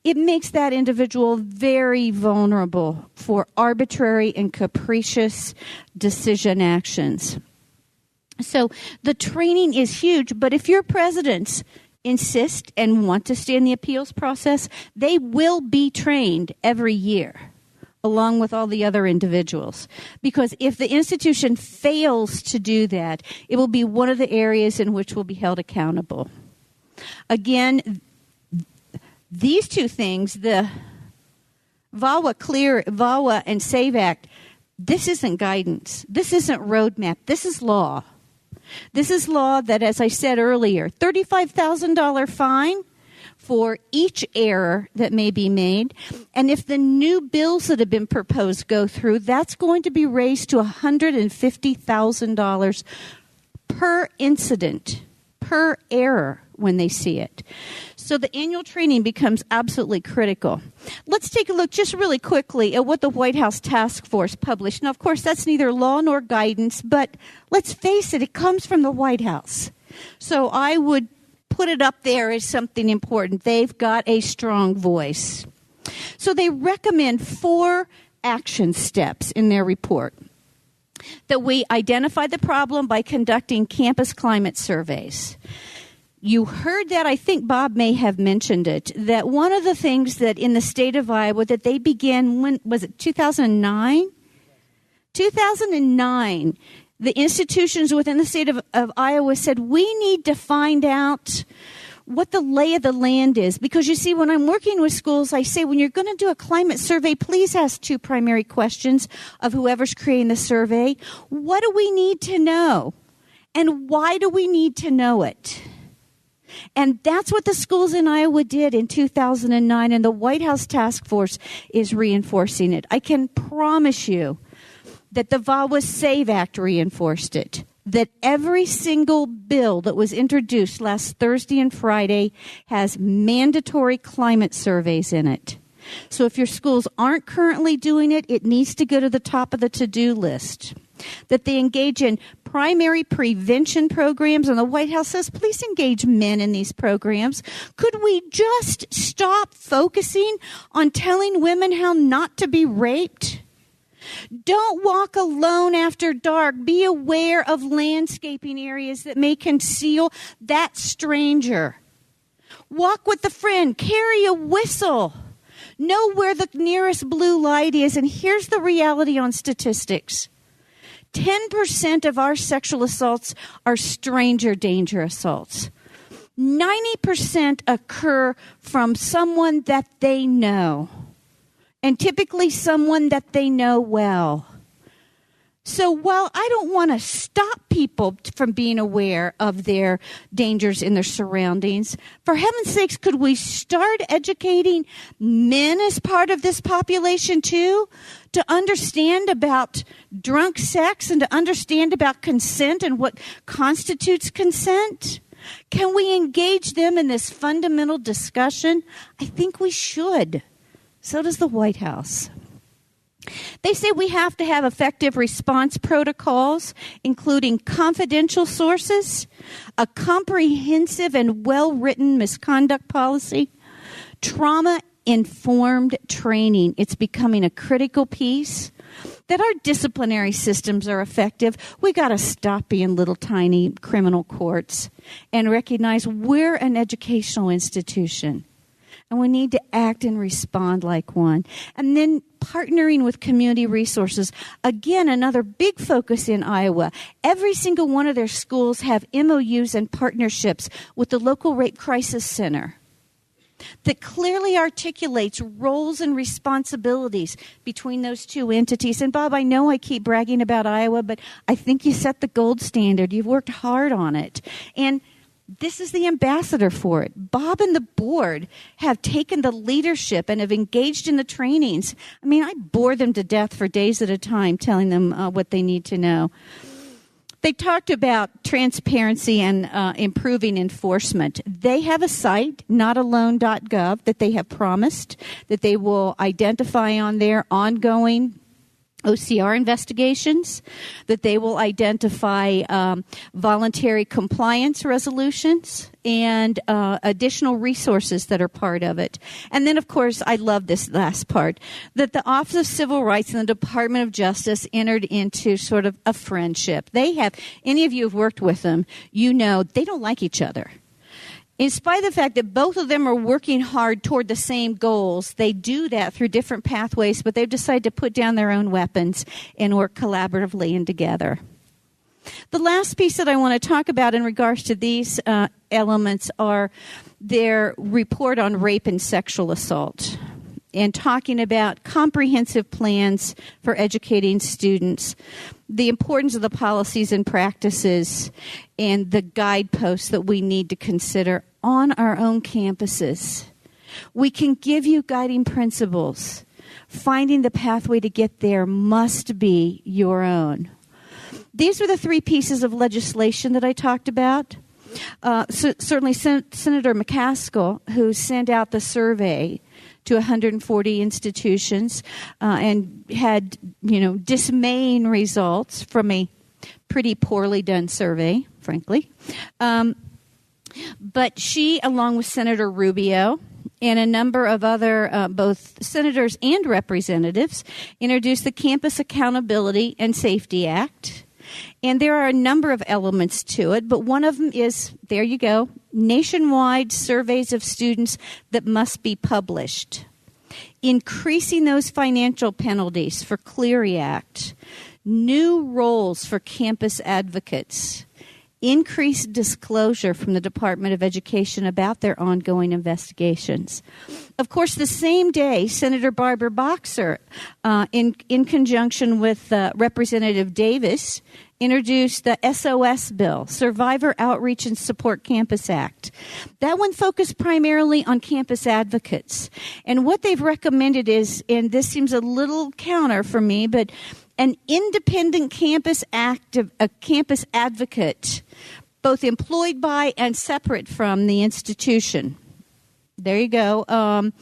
it makes that individual very vulnerable for arbitrary and capricious decision actions. So the training is huge, but if your presidents insist and want to stay in the appeals process, they will be trained every year along with all the other individuals. Because if the institution fails to do that, it will be one of the areas in which we'll be held accountable. Again, these two things, the VAWA and SAVE Act, this isn't guidance. This isn't roadmap. This is law. This is law that, as I said earlier, $35,000 fine for each error that may be made. And if the new bills that have been proposed go through, that's going to be raised to $150,000 per incident, per error when they see it. So the annual training becomes absolutely critical. Let's take a look just really quickly at what the White House Task Force published. Now, of course, that's neither law nor guidance, but let's face it, it comes from the White House. So I would put it up there as something important. They've got a strong voice. So they recommend 4 action steps in their report. That we identify the problem by conducting campus climate surveys. You heard that, I think Bob may have mentioned it, that one of the things that in the state of Iowa that they began, when was it 2009? 2009, the institutions within the state of Iowa said, we need to find out what the lay of the land is. Because you see, when I'm working with schools, I say, when you're going to do a climate survey, please ask 2 primary questions of whoever's creating the survey. What do we need to know? And why do we need to know it? And that's what the schools in Iowa did in 2009, and the White House Task Force is reinforcing it. I can promise you that the VAWA SAVE Act reinforced it, that every single bill that was introduced last Thursday and Friday has mandatory climate surveys in it. So if your schools aren't currently doing it, it needs to go to the top of the to-do list. that they engage in primary prevention programs, and the White House says, please engage men in these programs. Could we just stop focusing on telling women how not to be raped? Don't walk alone after dark. Be aware of landscaping areas that may conceal that stranger. Walk with a friend. Carry a whistle. Know where the nearest blue light is. And here's the reality on statistics. 10% of our sexual assaults are stranger danger assaults. 90% occur from someone that they know, and typically someone that they know well. So while I don't want to stop people from being aware of their dangers in their surroundings, for heaven's sakes, could we start educating men as part of this population too, to understand about drunk sex and to understand about consent and what constitutes consent? Can we engage them in this fundamental discussion? I think we should. So does the White House. They say we have to have effective response protocols, including confidential sources, a comprehensive and well-written misconduct policy, trauma-informed training. It's becoming a critical piece. That our disciplinary systems are effective. We got to stop being little tiny criminal courts and recognize we're an educational institution. And we need to act and respond like one. And then partnering with community resources. Again, another big focus in Iowa. Every single one of their schools have MOUs and partnerships with the local Rape Crisis Center that clearly articulates roles and responsibilities between those two entities. And Bob, I know I keep bragging about Iowa, but I think you set the gold standard. You've worked hard on it. And this is the ambassador for it. Bob and the board have taken the leadership and have engaged in the trainings. I mean, I bore them to death for days at a time, telling them what they need to know. They talked about transparency and improving enforcement. They have a site, notalone.gov, that they have promised that they will identify on their ongoing OCR investigations, that they will identify voluntary compliance resolutions and additional resources that are part of it. And then, of course, I love this last part, that the Office of Civil Rights and the Department of Justice entered into sort of a friendship. They have, any of you who've worked with them, you know they don't like each other. In spite of the fact that both of them are working hard toward the same goals, they do that through different pathways, but they've decided to put down their own weapons and work collaboratively and together. The last piece that I want to talk about in regards to these elements are their report on rape and sexual assault, and talking about comprehensive plans for educating students, the importance of the policies and practices, and the guideposts that we need to consider on our own campuses. We can give you guiding principles. Finding the pathway to get there must be your own. These were the three pieces of legislation that I talked about. Certainly Senator McCaskill, who sent out the survey to 140 institutions and had, dismaying results from a pretty poorly done survey, frankly. But she, along with Senator Rubio and a number of other both senators and representatives, introduced the Campus Accountability and Safety Act. And there are a number of elements to it, but one of them is, there you go, nationwide surveys of students that must be published. Increasing those financial penalties for Clery Act. New roles for campus advocates. Increased disclosure from the Department of Education about their ongoing investigations. Of course, the same day, Senator Barbara Boxer, in conjunction with Representative Davis, introduced the SOS bill, Survivor Outreach and Support Campus Act. That one focused primarily on campus advocates. And what they've recommended is, and this seems a little counter for me, but an independent campus advocate, both employed by and separate from the institution. There you go. And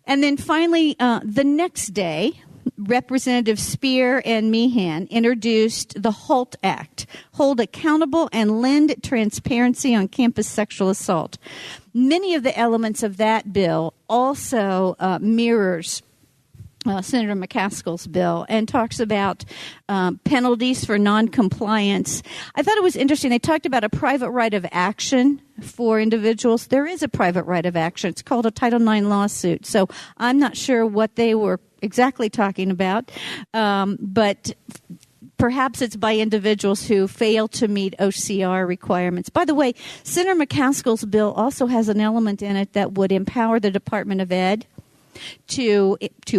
then finally, the next day, Representative Spear and Meehan introduced the HALT Act, Hold Accountable and Lend Transparency on Campus Sexual Assault. Many of the elements of that bill also mirrors Senator McCaskill's bill and talks about penalties for noncompliance. I thought it was interesting. They talked about a private right of action for individuals. There is a private right of action. It's called a Title IX lawsuit. So I'm not sure what they were exactly talking about, but perhaps it's by individuals who fail to meet OCR requirements. By the way, Senator McCaskill's bill also has an element in it that would empower the Department of Ed to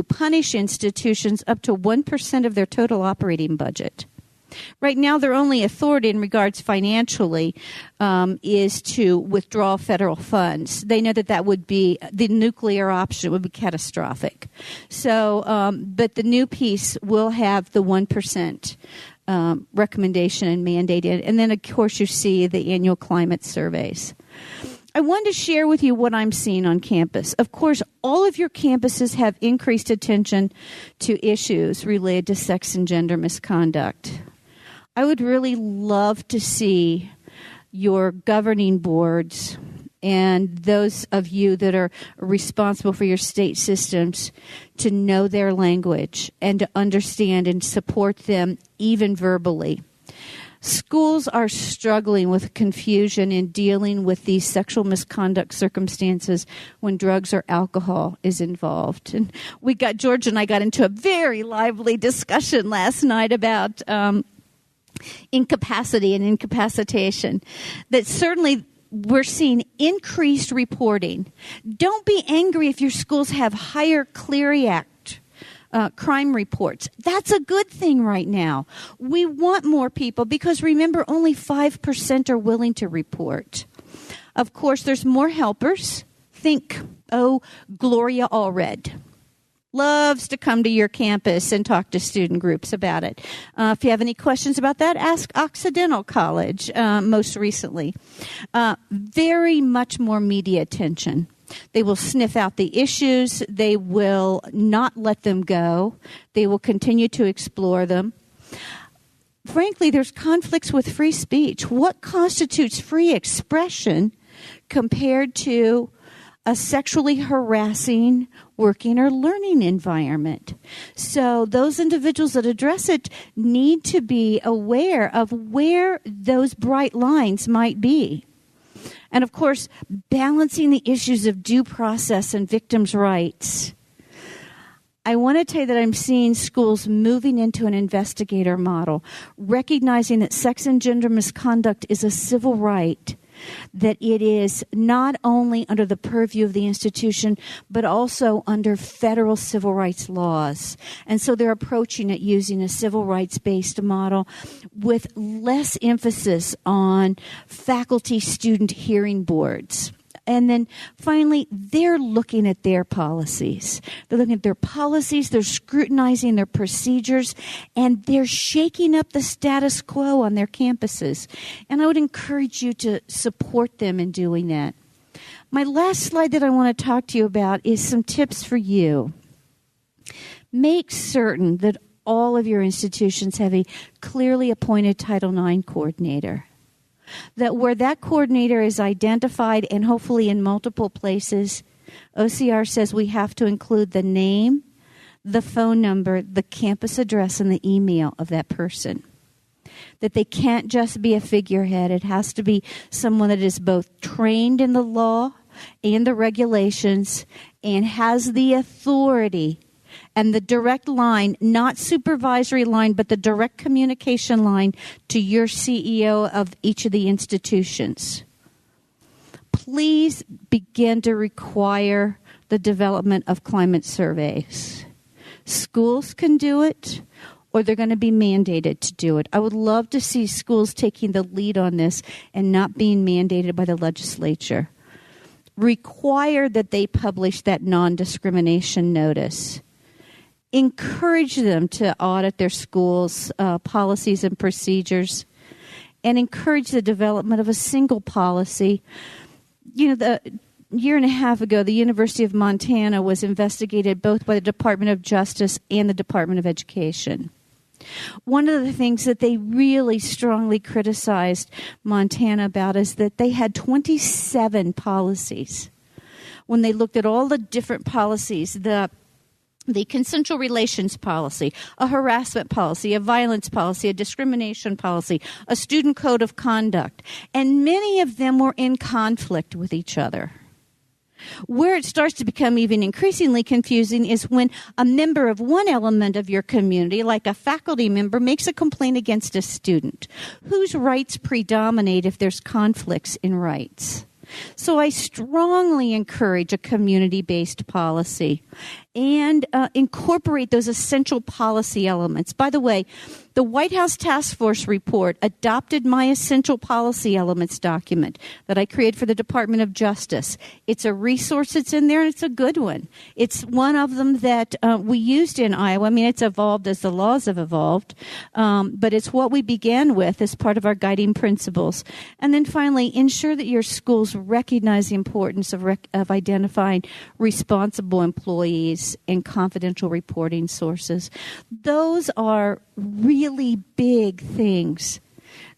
punish institutions up to 1% of their total operating budget. Right now, their only authority in regards financially is to withdraw federal funds. They know that would be the nuclear option would be catastrophic. So, but the new piece will have the 1% recommendation and mandated. And then, of course, you see the annual climate surveys. I wanted to share with you what I'm seeing on campus. Of course, all of your campuses have increased attention to issues related to sex and gender misconduct. I would really love to see your governing boards and those of you that are responsible for your state systems to know their language and to understand and support them even verbally. Schools are struggling with confusion in dealing with these sexual misconduct circumstances when drugs or alcohol is involved. And George and I got into a very lively discussion last night about incapacity and incapacitation. That certainly we're seeing increased reporting. Don't be angry if your schools have higher Clery Act crime reports. That's a good thing right now. We want more people because, remember, only 5% are willing to report. Of course, there's more helpers. Think, Gloria Allred. Loves to come to your campus and talk to student groups about it. If you have any questions about that, ask Occidental College most recently. Very much more media attention. They will sniff out the issues. They will not let them go. They will continue to explore them. Frankly, there's conflicts with free speech. What constitutes free expression compared to a sexually harassing working or learning environment? So those individuals that address it need to be aware of where those bright lines might be. And, of course, balancing the issues of due process and victims' rights. I want to tell you that I'm seeing schools moving into an investigator model, recognizing that sex and gender misconduct is a civil right, that it is not only under the purview of the institution, but also under federal civil rights laws. And so they're approaching it using a civil rights-based model with less emphasis on faculty-student hearing boards. And then finally, they're looking at their policies. They're looking at their policies, they're scrutinizing their procedures, and they're shaking up the status quo on their campuses. And I would encourage you to support them in doing that. My last slide that I want to talk to you about is some tips for you. Make certain that all of your institutions have a clearly appointed Title IX coordinator. That where that coordinator is identified, and hopefully in multiple places, OCR says we have to include the name, the phone number, the campus address, and the email of that person. That they can't just be a figurehead. It has to be someone that is both trained in the law and the regulations and has the authority and the direct line, not supervisory line, but the direct communication line to your CEO of each of the institutions. Please begin to require the development of climate surveys. Schools can do it, or they're going to be mandated to do it. I would love to see schools taking the lead on this and not being mandated by the legislature. Require that they publish that non-discrimination notice. Encourage them to audit their schools' policies and procedures, and encourage the development of a single policy. You know, year and a half ago, the University of Montana was investigated both by the Department of Justice and the Department of Education. One of the things that they really strongly criticized Montana about is that they had 27 policies. When they looked at all the different policies, the consensual relations policy, a harassment policy, a violence policy, a discrimination policy, a student code of conduct, and many of them were in conflict with each other. Where it starts to become even increasingly confusing is when a member of one element of your community, like a faculty member, makes a complaint against a student. Whose rights predominate if there's conflicts in rights? So I strongly encourage a community-based policy and incorporate those essential policy elements. By the way, the White House Task Force report adopted my essential policy elements document that I created for the Department of Justice. It's a resource that's in there, and it's a good one. It's one of them that we used in Iowa. I mean, it's evolved as the laws have evolved, but it's what we began with as part of our guiding principles. And then finally, ensure that your schools recognize the importance of identifying responsible employees and confidential reporting sources. Those are really big things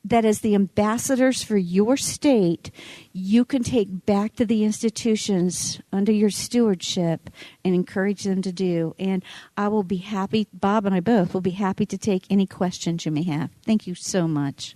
that as the ambassadors for your state, you can take back to the institutions under your stewardship and encourage them to do. And I will be happy, Bob and I both will be happy to take any questions you may have. Thank you so much.